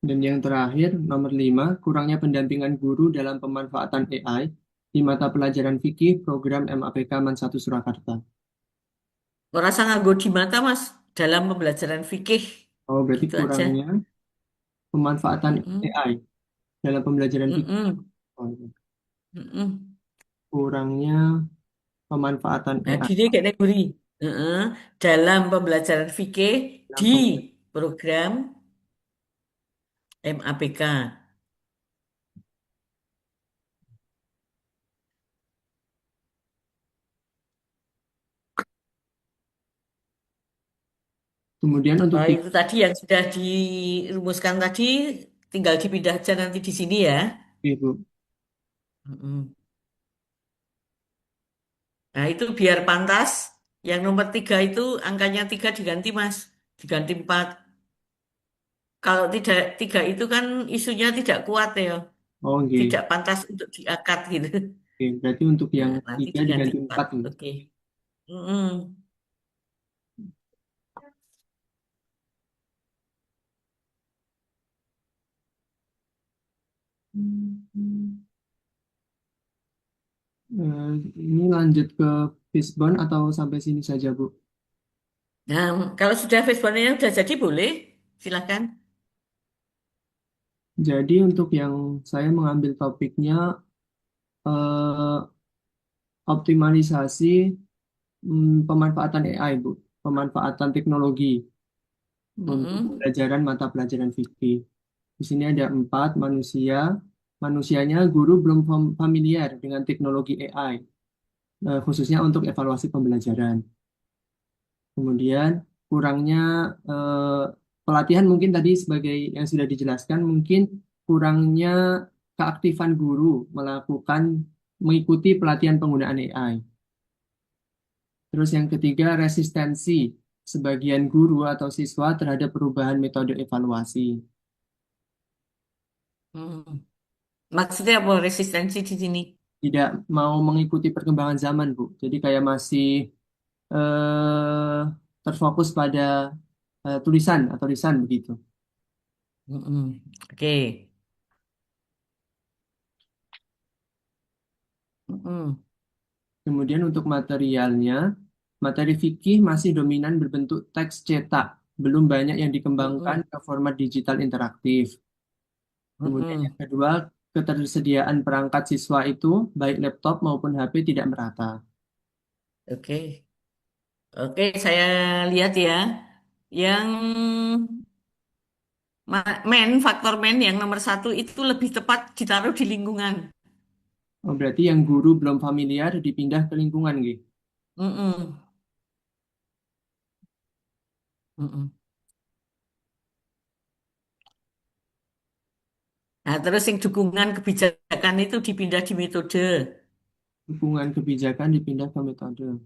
Dan yang terakhir, nomor 5, kurangnya pendampingan guru dalam pemanfaatan AI di mata pelajaran fikih program MAPK Man 1 Surakarta.
Merasa nganggo di mata, Mas, dalam pembelajaran fikih,
Oh, berarti
gitu aja.
kurangnya pemanfaatan
Mm-mm.
AI dalam pembelajaran fikih.
Mm-mm.
Oh, iya.
Mm-mm.
Kurangnya pemanfaatan
Nah,
AI
gini kategori. Heeh. Dalam pembelajaran fikih
dalam
di
pembelajaran.
program MAPK.
Kemudian untuk
Oh, itu tadi yang sudah dirumuskan tadi, tinggal dipindah aja nanti di sini ya.
Ibu.
Mm-mm. Nah, itu biar pantas. Yang nomor 3 itu angkanya 3 diganti, Mas. Diganti 4. Kalau tidak 3 itu kan isunya tidak kuat ya.
Oh, oke.
Tidak pantas untuk diangkat gitu.
Oke, berarti untuk yang
Nah, nanti
3
diganti
diganti
4.
4 nih.
Oke. Mm-mm.
Ini lanjut ke Fishbone atau sampai sini saja, Bu?
Nah, kalau sudah Facebooknya sudah jadi boleh. Silakan.
Jadi untuk yang saya mengambil topiknya eh, optimalisasi pemanfaatan AI, Bu. Pemanfaatan teknologi untuk
Mm-mm.
pembelajaran mata pelajaran fikih. Di sini ada 4 manusia. Manusianya guru belum familiar dengan teknologi AI, khususnya untuk evaluasi pembelajaran. Kemudian kurangnya eh, pelatihan mungkin tadi sebagai yang sudah dijelaskan, mungkin kurangnya keaktifan guru mengikuti pelatihan penggunaan AI. Terus yang ketiga, resistensi sebagian guru atau siswa terhadap perubahan metode evaluasi.
Mm. Maksudnya apa resistensi di sini?
Tidak mau mengikuti perkembangan zaman, Bu. Jadi kayak masih eh, terfokus pada tulisan atau lisan begitu.
Mm-mm. Oke. Mm-mm.
Kemudian untuk materialnya, materi fikih masih dominan berbentuk teks cetak, belum banyak yang dikembangkan
Mm-mm.
ke format digital interaktif. Kemudian yang
Mm-mm.
kedua, ketersediaan perangkat siswa itu, baik laptop maupun HP tidak merata.
Oke. Oke, saya lihat ya. Yang faktor yang nomor 1 itu lebih tepat ditaruh di lingkungan.
Oh, berarti yang guru belum familiar dipindah ke lingkungan, gitu.
Mm-mm. Mm-mm. Nah, terus yang dukungan kebijakan itu dipindah di metode.
Dukungan kebijakan dipindah ke metode.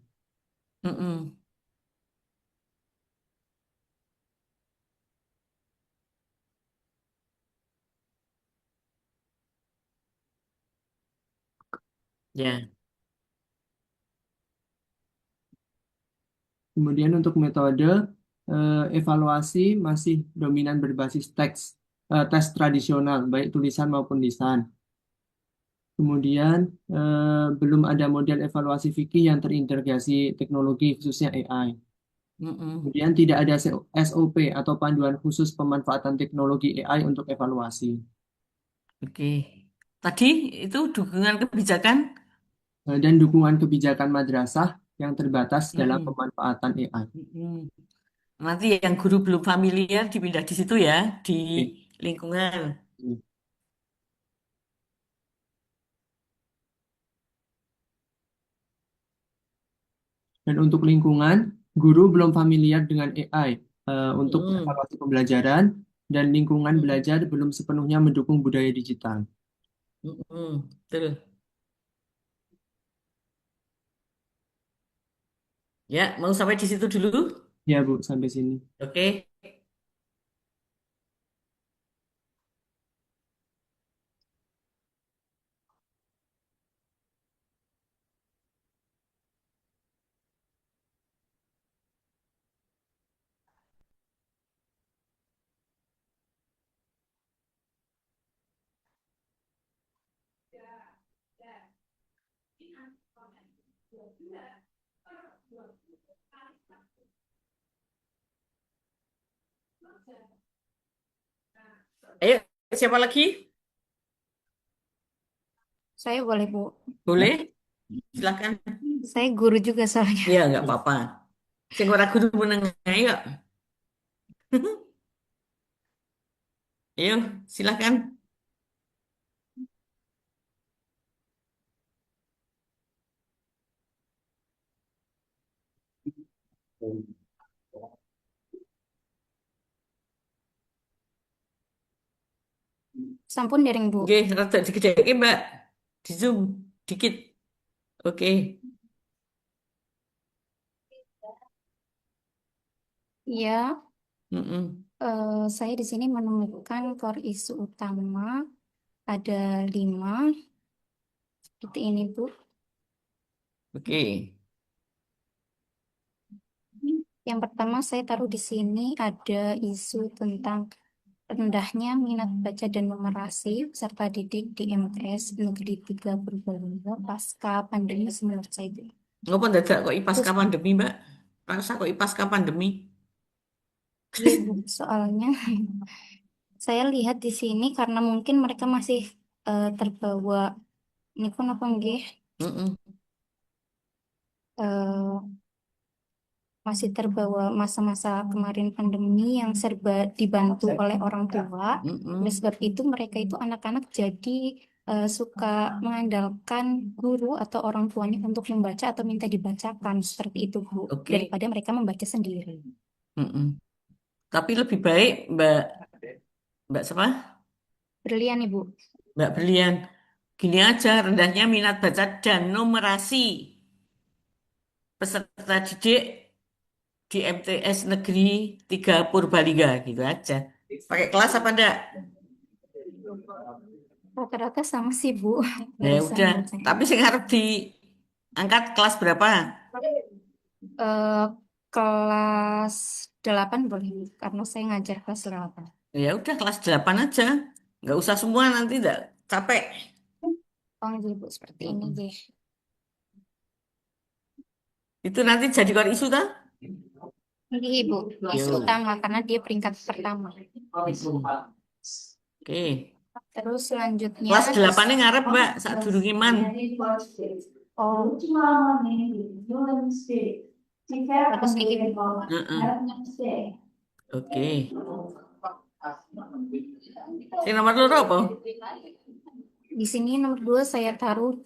Mm-mm. Ya.
Kemudian untuk metode, evaluasi masih dominan berbasis tes tradisional, baik tulisan maupun lisan. Kemudian belum ada model evaluasi fikih yang terintegrasi teknologi khususnya AI.
Mm-mm.
Kemudian tidak ada SOP atau panduan khusus pemanfaatan teknologi AI untuk evaluasi.
Oke. Tadi itu dukungan kebijakan.
Dan dukungan kebijakan madrasah yang terbatas dalam
Mm-mm.
pemanfaatan AI.
Mm-mm. Nanti yang guru belum familiar dipindah di situ ya, di
Oke.
lingkungan.
Dan untuk lingkungan, guru belum familiar dengan AI untuk
Mm-mm.
evaluasi pembelajaran, dan lingkungan
Mm-mm.
belajar belum sepenuhnya mendukung budaya digital.
Mm-mm. Betul. Ya, mau sampai di situ dulu?
Ya, Bu, sampai sini.
Oke. Ayo, siapa lagi?
Saya boleh, Bu.
Boleh? Silakan.
Saya guru juga soalnya.
Iya, nggak apa-apa. Sing ora guru menengah, ayo. Ayo, silakan.
Sampun dereng, Bu.
Oke, rada digedeke, Mbak. Di Zoom dikit. Oke.
Ya,
Mm-mm.
saya di sini menemukan core isu utama ada 5 seperti ini, Bu.
Oke.
Yang pertama saya taruh di sini ada isu tentang rendahnya minat baca dan numerasi peserta didik di MTS Negeri 3 Purbalingga pasca pandemi menurut saya, Bu.
Ngapa dadak kok pasca
Terus,
pandemi, Mbak? Rasa kok pasca pandemi?
iya, Bu, soalnya saya lihat di sini karena mungkin mereka masih terbawa ini pun apa nggih
Mm-mm.
eh, masih terbawa masa-masa kemarin pandemi yang serba dibantu oleh orang tua.
Mm-mm.
Oleh sebab itu mereka itu anak-anak jadi suka mengandalkan guru atau orang tuanya untuk membaca atau minta dibacakan seperti itu, Bu,
Oke.
daripada mereka membaca sendiri.
Mm-mm. Tapi lebih baik Mbak siapa?
Brilian, Ibu.
Mbak Berlian. Gini aja, rendahnya minat baca dan numerasi peserta didik di MTS Negeri 3 Purbalingga gitu aja. Pakai kelas apa enggak?
Rata-rata sama sih, Bu.
Ya
Barusan
udah,
bacanya.
tapi sing harus diangkat kelas berapa?
Eh, kelas 8 boleh, Bu, karena saya ngajar kelas 8.
Ya udah kelas 8 aja. Nggak usah semua nanti enggak capek.
Oh, iya, Bu, seperti ini, deh.
Itu nanti jadi core isu tak?
Ini, Ibu, isu
Yo.
utama karena dia peringkat pertama.
Oke.
Terus selanjutnya
Kelas 8 ngarep Mbak, saat durunge man.
oh terus nih, Ibu.
Heeh. Oke. Sing nomor loro apa?
Di sini nomor 2 saya taruh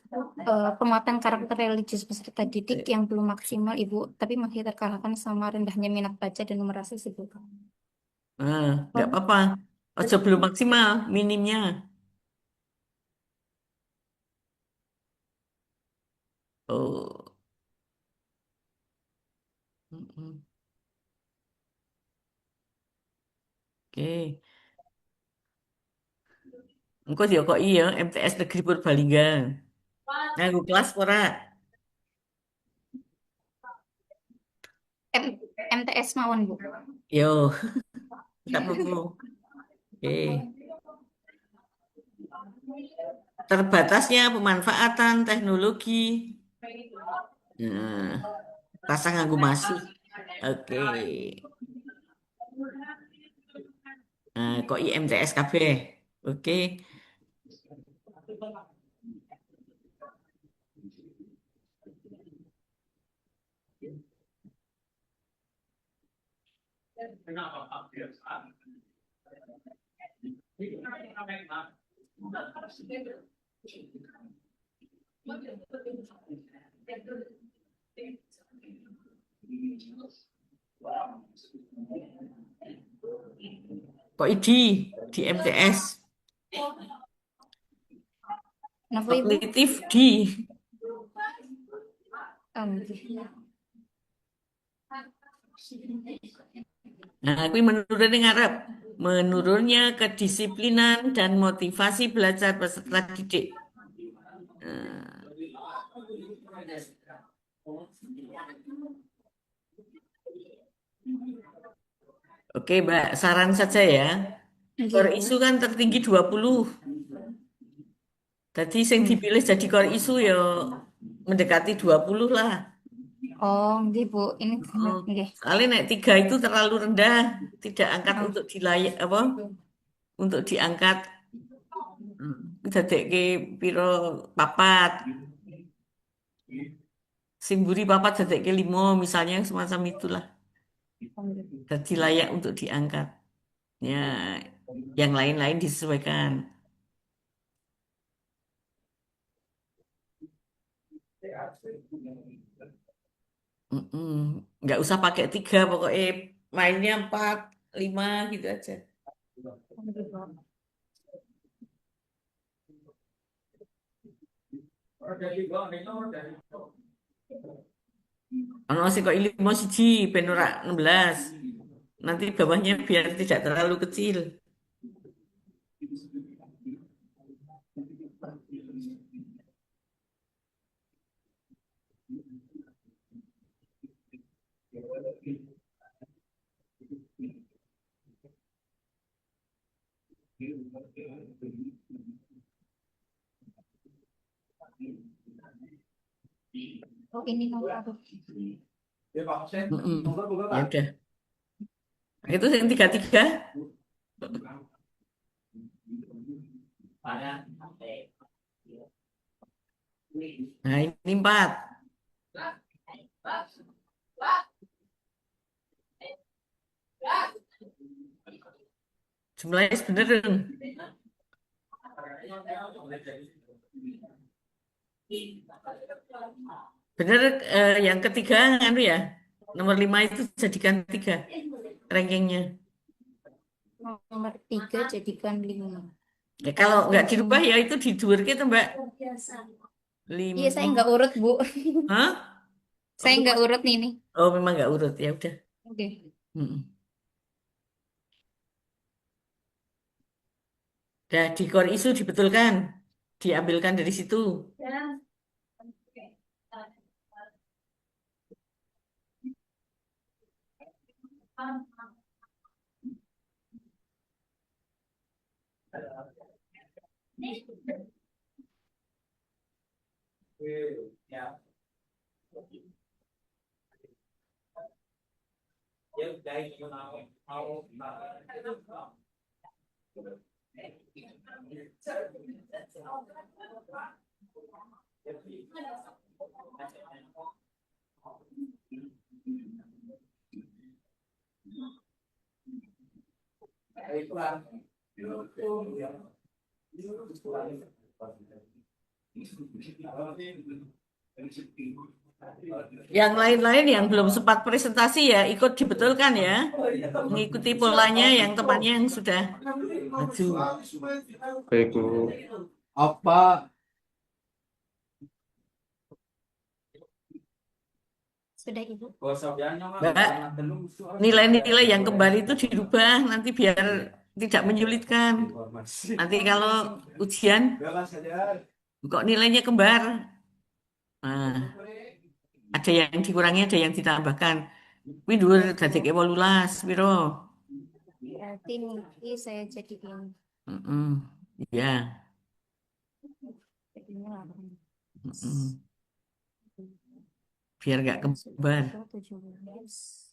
penguatan karakter religius peserta didik yang belum maksimal, Ibu, tapi masih terkalahkan sama rendahnya minat baca dan numerasi sih, Bu.
Nggak apa-apa. Ojo belum maksimal minimnya. Oh. Mm-mm. Oke. Engko yo kok iya MTS Negeri Purbalingga. Nganggo kelas ora?
MTS mawon, Bu.
Yo, tak perlu. Oke. Terbatasnya pemanfaatan teknologi. Nah, rasa nganggo masih. Oke. Kok IMTS KB. Oke. Kok di MTS
Napa Ibu?
kognitif Nah, kuwi menurunnya ngarep menurunnya kedisiplinan dan motivasi belajar peserta didik. Nah, oke, Mbak, saran saja ya.
Nggih,
Core
Bu.
isu kan tertinggi 20. Tadi yang dipilih jadi core isu ya mendekati 20 lah.
Oh, nggih, Bu. Ini
Oh,
nggih.
soalnya naik 3 itu terlalu rendah, tidak angkat
Oh.
untuk dilayak apa? Untuk diangkat. Dadekke piro papat. Sing mburi papat dadekke 5 misalnya semacam itulah. Jadi layak untuk diangkat. Ya, yang lain-lain disesuaikan. Nggak usah pakai 3, pokoknya mainnya 4, 5 gitu aja. Ono sing kok 5 siji ben ora 16. Nanti bawahnya biar tidak terlalu kecil.
Oh, ini nomor apa?
Ya udah. Itu yang 33. Nah, ini 4. Jumlahnya sebenarnya. Bener, yang ketiga anu ya. Nomor 5 itu jadikan 3 rankingnya.
Nomor 3 jadikan 5.
Ya, kalau nggak dirubah ya itu didur gitu, Mbak.
Iya, saya nggak urut, Bu.
Hah?
Saya nggak urut nih.
Oh, memang nggak urut. Ya udah.
Oke.
Dah di core isu dibetulkan. Diambilkan dari situ. Yang lain-lain yang belum sempat presentasi ya ikut dibetulkan ya. Mengikuti polanya yang temannya yang sudah maju.
Baik, Bu. Apa
Sudah, Ibu.
Mbak, nilai-nilai yang kembali itu dirubah nanti biar tidak menyulitkan. Nanti kalau ujian kok nilainya kembar. Nah, ada yang dikurangi, ada yang ditambahkan. Kuwi dhuwur dadekke 18 piro?
Berarti nanti saya jadikan
Ya.
jadinya 18.
Biar nggak kembar.
17.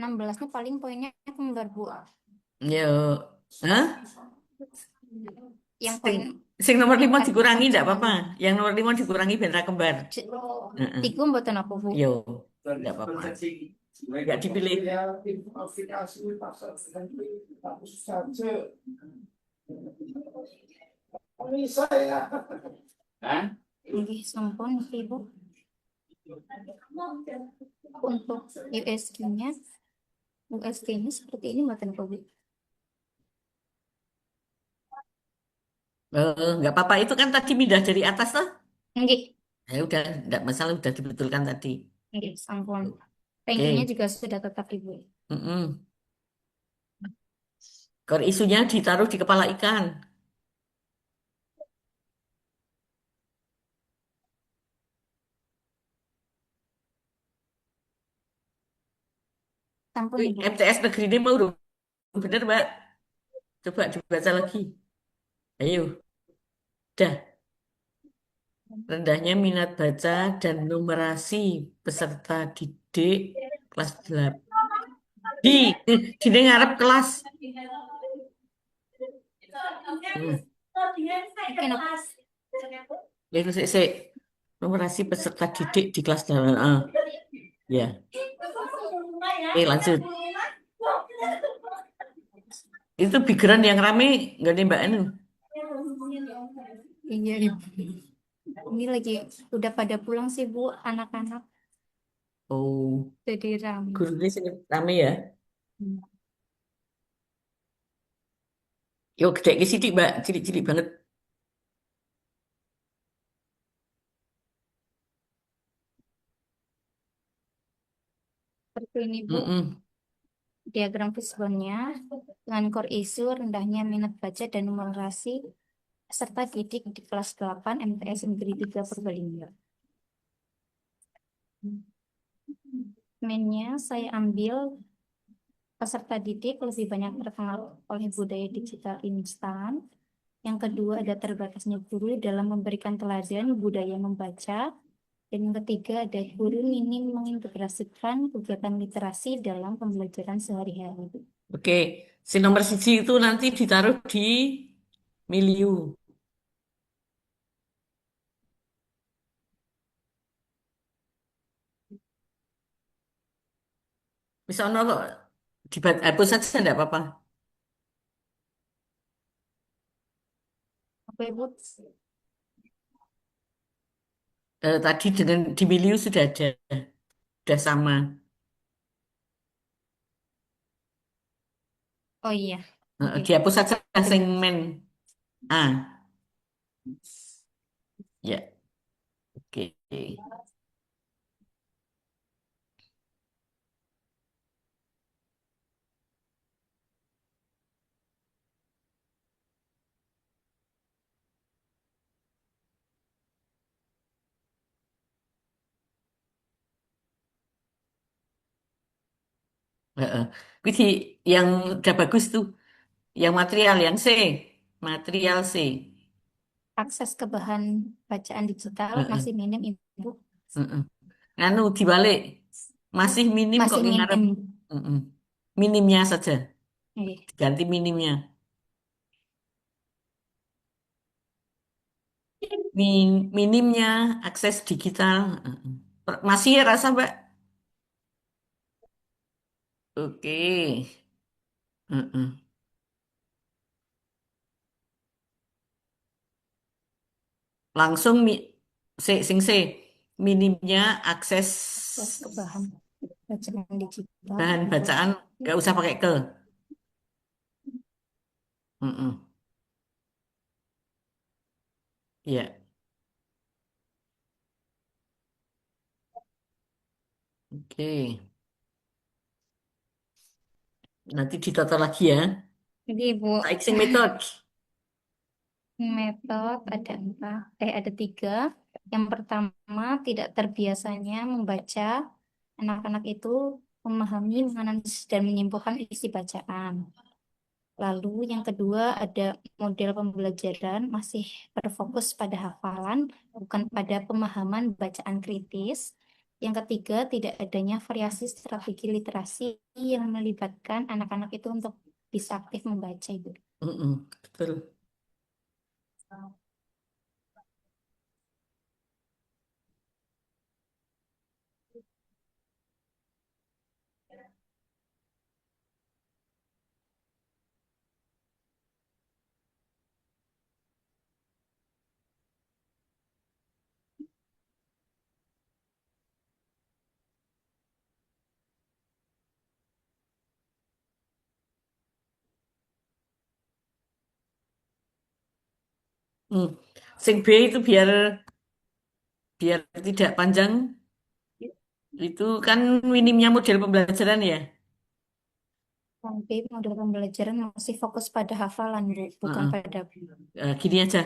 16-nya paling poinnya kembar, Bu.
Yo. Hah?
Yang poin
Sing nomor 5
4
dikurangi enggak
cuman
apa-apa. Yang nomor 5 dikurangi bendera kembar. Heeh.
tiga mboten aku Bu.
Yo, enggak apa-apa. Enggak dipilih.
Nggih sampun Ibu. Untuk USG-nya seperti ini mboten Bu.
Enggak apa-apa, itu kan tadi pindah dari atas toh.
Nggih,
Ya udah, enggak masalah, udah dibetulkan tadi.
nggih sampun.
Oke.
Ranking-nya juga sudah tetap Ibu.
Mm-mm. Core isunya ditaruh di kepala ikan.
Sampun
Wih,
Ibu.
MTS negeri ini mau bener Mbak. Coba dibaca lagi. Ayo, dah. Rendahnya minat baca dan numerasi peserta didik kelas 8. Di ngarep kelas. Itu sih. Numerasi peserta didik di kelas 8. Ya. Oke, lanjut. Itu pikiran yang rame nggak nih Mbak Anu?
Iya Ibu. Ini lagi udah pada pulang sih Bu, anak-anak
Oh,
jadi ramai.
gurunya sini rame ya. Yo, gede ke sidik Mbak, cilik-cilik banget.
Seperti ini Bu,
Mm-mm.
diagram fishbone-nya dengan core isu rendahnya minat baca dan numerasi peserta didik di kelas 8 MTS Negeri 3 Purbalingga. Mainnya saya ambil peserta didik lebih banyak terpengaruh oleh budaya digital instan. Yang kedua ada terbatasnya guru dalam memberikan teladan budaya membaca. Dan yang ketiga ada guru minim mengintegrasikan kegiatan literasi dalam pembelajaran sehari-hari.
Oke, si nomor siji itu nanti ditaruh di milieu. Misalnya kok hapus saja enggak apa-apa.
Oke, Bu.
Tadi dengan di milieu sudah ada, sudah sama.
Oh iya. Oke.
Dihapus saja segmen A. Ya, oke. Heeh. Widi, yang udah bagus tuh, yang material yang C, material C.
Akses ke bahan bacaan digital
Heeh.
masih minim, Ibu.
Heeh. Nganu dibalik, masih minim kok
Masih
ngarep.
minim.
Heeh. Minimnya saja,
Iya.
ganti minimnya. Minimnya akses digital. Heeh. Masih ya rasa Mbak? Oke. Heeh. Langsung sing C, minimnya akses
Akses ke bahan bacaan digital.
bahan bacaan, nggak usah pakai ke. Heeh. Iya. Oke. Nanti ditata lagi ya.
Jadi Ibu,
Saik sing metode.
metode ada 3. Yang pertama, tidak terbiasanya membaca. Anak-anak itu memahami, menganalisis, dan menyimpulkan isi bacaan. Lalu yang kedua ada model pembelajaran masih berfokus pada hafalan, bukan pada pemahaman bacaan kritis. Yang ketiga, tidak adanya variasi strategi literasi yang melibatkan anak-anak itu untuk bisa aktif membaca itu.
Betul. Hmm. Sing B itu biar biar tidak panjang, itu kan minimnya model pembelajaran ya.
Tapi model pembelajaran masih fokus pada hafalan, Bu, bukan
Heeh.
pada
Gini aja,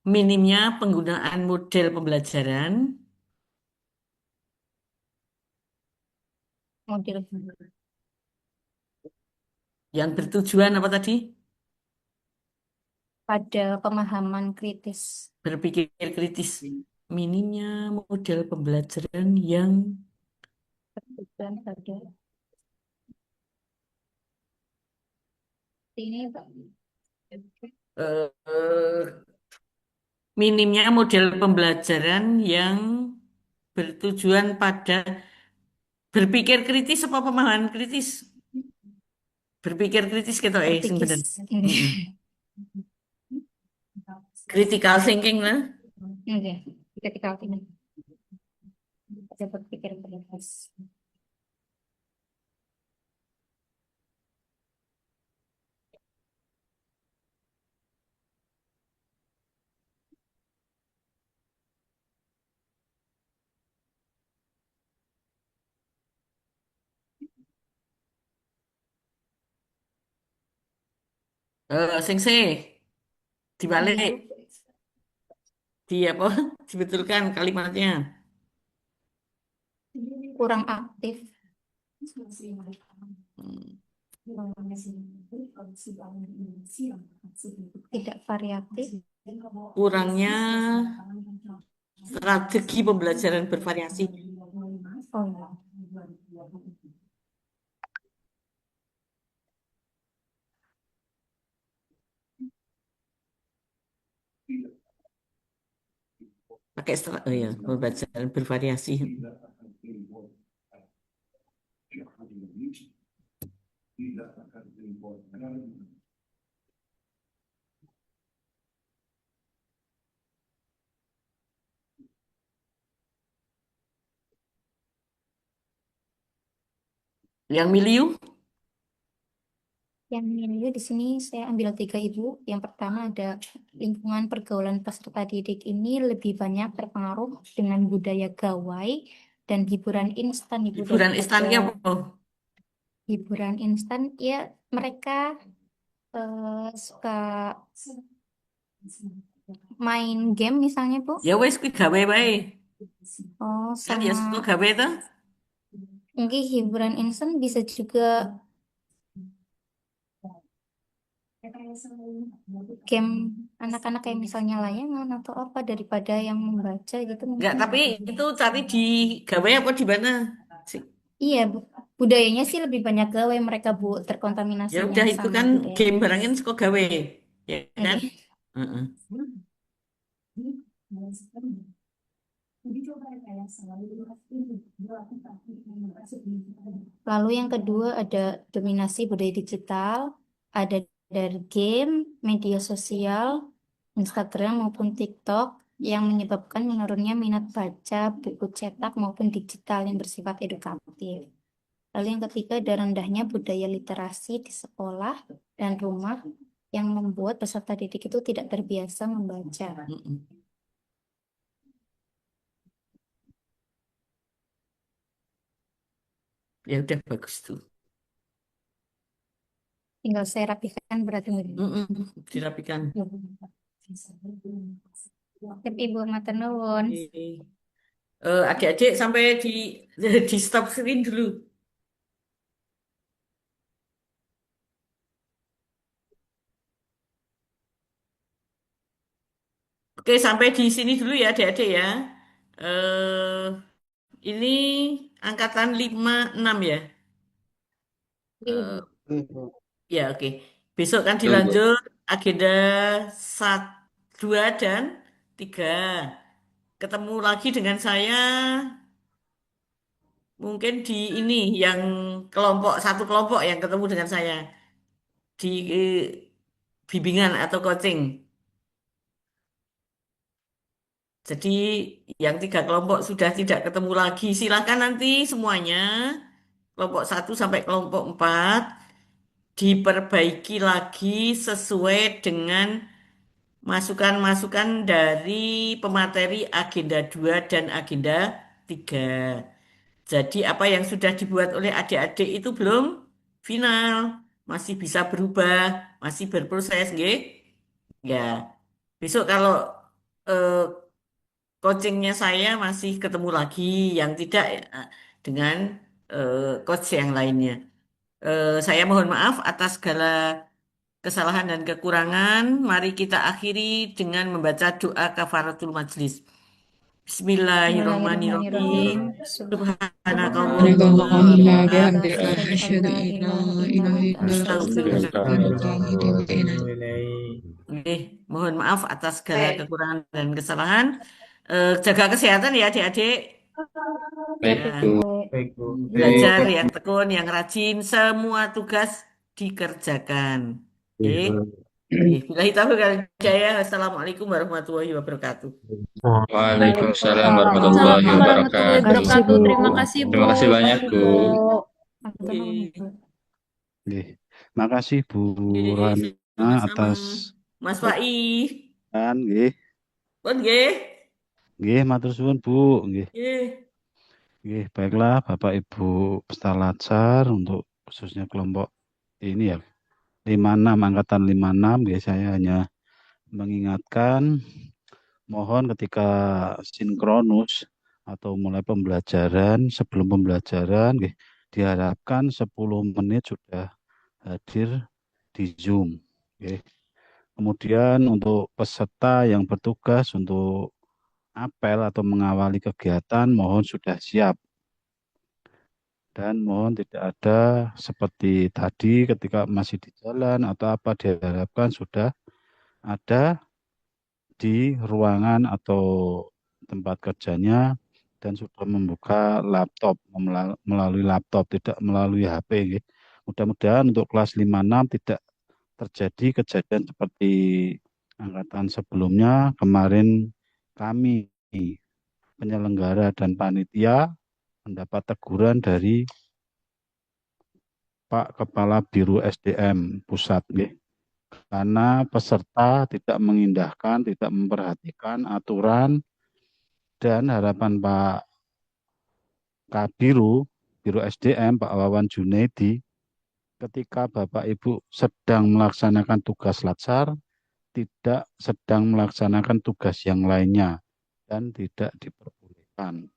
minimnya penggunaan model pembelajaran
model
yang bertujuan apa tadi?
pada pemahaman kritis.
Berpikir kritis. Minimnya model pembelajaran yang
Bertujuan pada ini, Pak.
eh, minimnya model pembelajaran yang bertujuan pada berpikir kritis apa pemahaman kritis? Berpikir kritis gitu sing
Berpikir
bener.
ini.
Critical thinking lah.
Oke, ketika ini ada berpikir kritis.
Sing C dibalik di apa? Dibetulkan kalimatnya.
Kurang aktif. Tidak variatif.
Kurangnya strategi pembelajaran bervariasi.
Oh, ya.
Pakai oh ya, pembelajaran bervariasi. Yang miliu?
Yang milieu di sini saya ambil 3, Ibu. Yang pertama ada lingkungan pergaulan peserta didik ini lebih banyak terpengaruh dengan budaya gawai dan hiburan instan, Ibu,
Hiburan instan
daripada
apa?
hiburan instan. Ya, mereka suka main game misalnya, Bu.
Ya wes kuwi gawe wae.
Oh,
Kan ya suka
sama
gawe tuh.
mungkin hiburan instan bisa juga game anak-anak kayak misalnya layangan atau apa daripada yang membaca gitu
Enggak,
mungkin.
tapi itu cari di gawe apa di mana? Sih.
Iya, Bu. Budayanya sih lebih banyak gawe mereka, Bu,
Ya
terkontaminasinya
udah itu
sama
kan
budaya.
game barangin suka gawe. Ya kan?
Oke.
Heeh.
Lalu yang kedua ada dominasi budaya digital, ada dari game, media sosial, Instagram maupun TikTok yang menyebabkan menurunnya minat baca buku cetak maupun digital yang bersifat edukatif. Lalu yang ketiga ada rendahnya budaya literasi di sekolah dan rumah yang membuat peserta didik itu tidak terbiasa membaca.
Mm-mm. Ya udah bagus tuh.
Tinggal saya rapikan berarti.
Dirapikan.
Tapi Ibu matur nuwun.
Adik-adik sampai di stop screen dulu. Oke, sampai di sini dulu ya adik-adik ya. Eh, ini angkatan 5 6 ya. Ya oke. Besok kan
Betul, Bu.
dilanjut agenda 2 dan 3. Ketemu lagi dengan saya mungkin di ini yang satu kelompok yang ketemu dengan saya di bimbingan atau coaching. Jadi yang 3 kelompok sudah tidak ketemu lagi. Silakan nanti semuanya kelompok 1 sampai kelompok 4 diperbaiki lagi sesuai dengan masukan-masukan dari pemateri agenda 2 dan agenda 3. Jadi apa yang sudah dibuat oleh adik-adik itu belum final, masih bisa berubah, masih berproses, nggih? Ya, besok kalau eh, coachingnya saya masih ketemu lagi, yang tidak dengan coach yang lainnya. Saya mohon maaf atas segala kesalahan dan kekurangan. Mari kita akhiri dengan membaca doa kafaratul majlis. Bismillahirrahmanirrahim. Subhanakallahumma
Subhanakallahumma
wa
bihamdika
bihamdika.
asyhadu an la ilaha illa anta
Astaghfirullah.
astaghfiruka wa atubu ilaik.
Oke, mohon maaf atas segala kekurangan dan kesalahan. Jaga kesehatan ya adik-adik.
Baik,
Ya,
Bu.
Baik, Bu.
belajar yang tekun, yang rajin, semua tugas dikerjakan. Oke. Billahi taufiq wal hidayah. Assalamualaikum warahmatullahi wabarakatuh.
Waalaikumsalam warahmatullahi
Assalamualaikum warahmatullahi
wabarakatuh.
wabarakatuh. Terima kasih, Bu.
Terima kasih banyak, Bu.
Oke.
Nggih. Makasih Bu
Oke,
Rana
sama-sama.
atas
Mas Fai.
nggih.
Pun nggih.
Nggih, matur suwun Bu. Nggih.
Nggih.
Nggih, baiklah Bapak Ibu peserta latsar untuk khususnya kelompok ini ya 56 angkatan 56 nggih, saya hanya mengingatkan mohon ketika sinkronus atau mulai pembelajaran, sebelum pembelajaran nggih, diharapkan 10 menit sudah hadir di Zoom nggih. Kemudian untuk peserta yang bertugas untuk apel atau mengawali kegiatan mohon sudah siap. Dan mohon tidak ada seperti tadi ketika masih di jalan atau apa, diharapkan sudah ada di ruangan atau tempat kerjanya dan sudah membuka laptop melalui laptop, tidak melalui HP. Gitu. Mudah-mudahan untuk kelas 56 tidak terjadi kejadian seperti angkatan sebelumnya. Kemarin kami penyelenggara dan panitia mendapat teguran dari Pak Kepala Biro SDM Pusat, nggih. Karena peserta tidak mengindahkan, tidak memperhatikan aturan dan harapan Pak Kabiro, Biro SDM, Pak Wawan Junaidi, ketika Bapak Ibu sedang melaksanakan tugas latsar, tidak sedang melaksanakan tugas yang lainnya dan tidak diperbolehkan.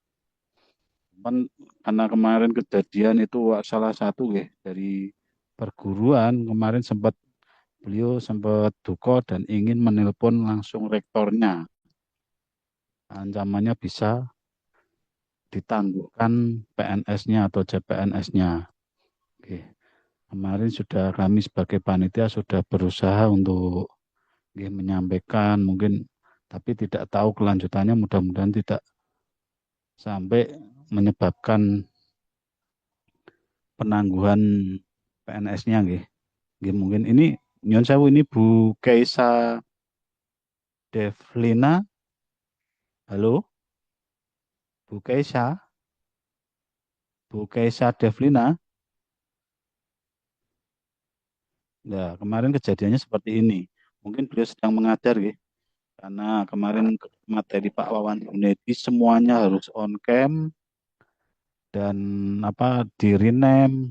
Karena kemarin kejadian itu salah satu dari perguruan kemarin beliau sempat duka dan ingin menelpon langsung rektornya. Ancamannya bisa ditangguhkan PNS-nya atau CPNS-nya. Oke. Kemarin sudah kami sebagai panitia sudah berusaha untuk menyampaikan mungkin, tapi tidak tahu kelanjutannya, mudah-mudahan tidak sampai menyebabkan penangguhan PNS-nya nggih. Mungkin ini nyun sewu, ini Bu Keisa Devlina. Halo? Bu Keisa? Bu Keisa Devlina? Nah, kemarin kejadiannya seperti ini. Mungkin beliau sedang mengajar nggih. Karena kemarin materi Pak Wawan Junedi semuanya harus on cam dan di rename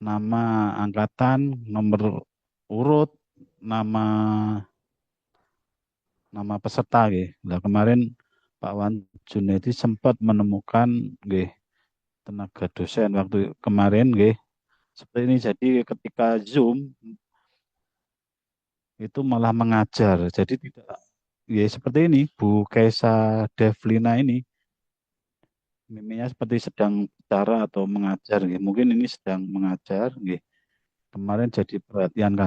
nama angkatan, nomor urut, nama peserta nggih. Nah, kemarin Pak Wawan Junedi sempat menemukan tenaga dosen waktu kemarin seperti ini. Jadi ketika Zoom itu malah mengajar. Jadi tidak seperti ini Bu Keisa Devlina ini miminya seperti sedang bicara atau mengajar. Mungkin ini sedang mengajar. Kemarin jadi perhatian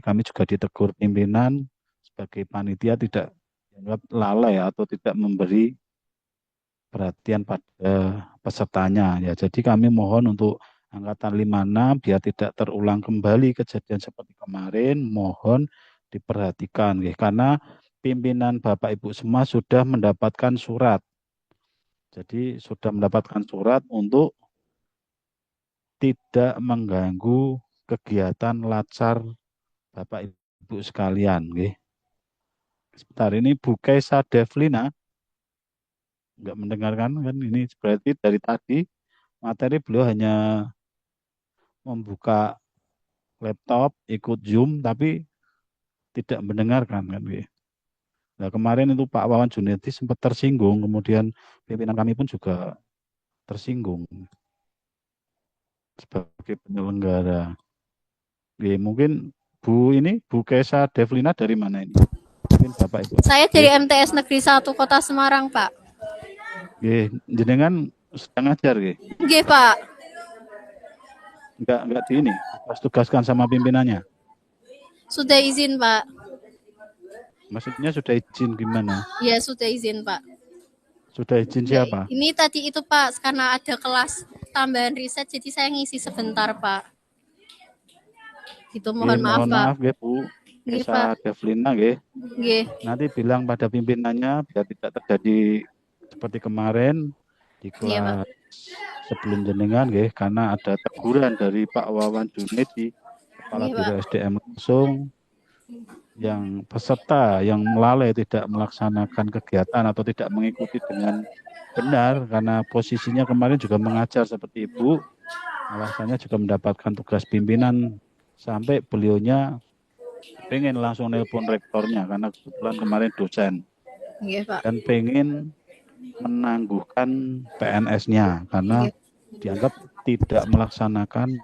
kami juga ditegur pimpinan sebagai panitia tidak dianggap lalai atau tidak memberi perhatian pada pesertanya ya. Jadi kami mohon untuk angkatan 56 biar tidak terulang kembali kejadian seperti kemarin, mohon diperhatikan ya. Karena pimpinan Bapak Ibu semua sudah mendapatkan surat. Jadi sudah mendapatkan surat untuk tidak mengganggu kegiatan latsar Bapak Ibu sekalian nggih. Sebentar, ini Bu Kaisa Devlina nggak mendengarkan kan, ini berarti dari tadi materi beliau hanya membuka laptop, ikut Zoom, tapi tidak mendengarkan kan. Nah, kemarin itu Pak Wawan Junedi sempat tersinggung, kemudian pimpinan kami pun juga tersinggung sebagai penyelenggara. Mungkin Bu Kesa Devlina dari mana ini? Mungkin Bapak Ibu.
Saya dari MTS Negeri 1 Kota Semarang, Pak.
Jenengan sedang ngajar nggih?
Nggih, Pak.
Enggak di ini, harus tugaskan sama pimpinannya.
Sudah izin, Pak.
Maksudnya sudah izin gimana?
Ya, sudah izin, Pak.
Sudah izin siapa?
Ini tadi itu, Pak, karena ada kelas tambahan riset, jadi saya ngisi sebentar, Pak. Gitu, mohon maaf,
mohon
Pak.
maaf nggih, Bu.
Nggih,
Kesa
Pak.
Devlina nggih.
Nggih.
Nanti bilang pada pimpinannya biar tidak terjadi seperti kemarin di kelas sebelum jenengan nggih, karena ada teguran dari Pak Wawan Junedi, Kepala Biro SDM langsung, yang peserta yang melalai tidak melaksanakan kegiatan atau tidak mengikuti dengan benar karena posisinya kemarin juga mengajar seperti Ibu, alasannya juga mendapatkan tugas pimpinan sampai beliaunya pengen langsung nelpon rektornya karena kebetulan kemarin dosen dan pengen menangguhkan PNS-nya karena dianggap tidak melaksanakan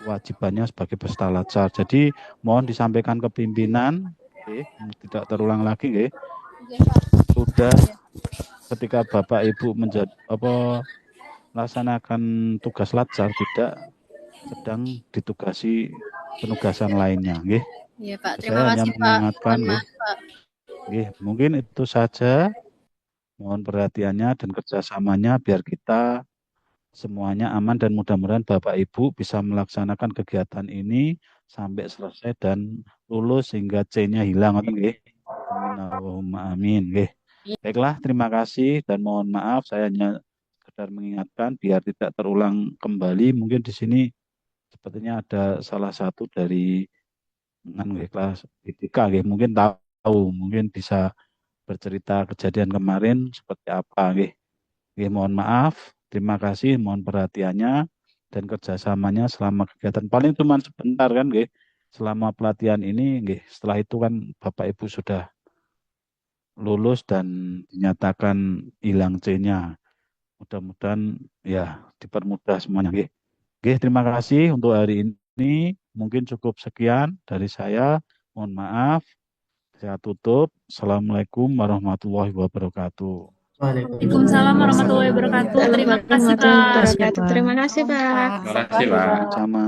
kewajibannya sebagai peserta latsar. Jadi mohon disampaikan ke pimpinan, tidak terulang lagi, sudah ketika Bapak Ibu melaksanakan tugas latsar tidak sedang ditugasi penugasan lainnya, nggih.
Iya, Pak.
Saya
Terima
hanya
kasih, Pak.
mengingatkan,
Mohon maaf, Pak.
Mungkin itu saja. Mohon perhatiannya dan kerjasamanya biar kita semuanya aman dan mudah-mudahan Bapak Ibu bisa melaksanakan kegiatan ini sampai selesai dan lulus sehingga C-nya hilang. Amin. Allahumma amin. Baiklah, terima kasih dan mohon maaf saya hanya sekedar mengingatkan biar tidak terulang kembali. Mungkin di sini sepertinya ada salah satu dari kelas etika, mungkin tahu, mungkin bisa bercerita kejadian kemarin seperti apa, mohon maaf, terima kasih, mohon perhatiannya dan kerjasamanya selama kegiatan paling cuma sebentar kan, selama pelatihan ini, setelah itu kan Bapak Ibu sudah lulus dan dinyatakan hilang C-nya. Mudah-mudahan ya dipermudah semuanya, terima kasih untuk hari ini. Mungkin cukup sekian dari saya. Mohon maaf. Saya tutup. Assalamualaikum warahmatullahi wabarakatuh.
Waalaikumsalam warahmatullahi wabarakatuh. Terima kasih, Pak.
Terima kasih, Pak.
Terima kasih, Pak. Sama.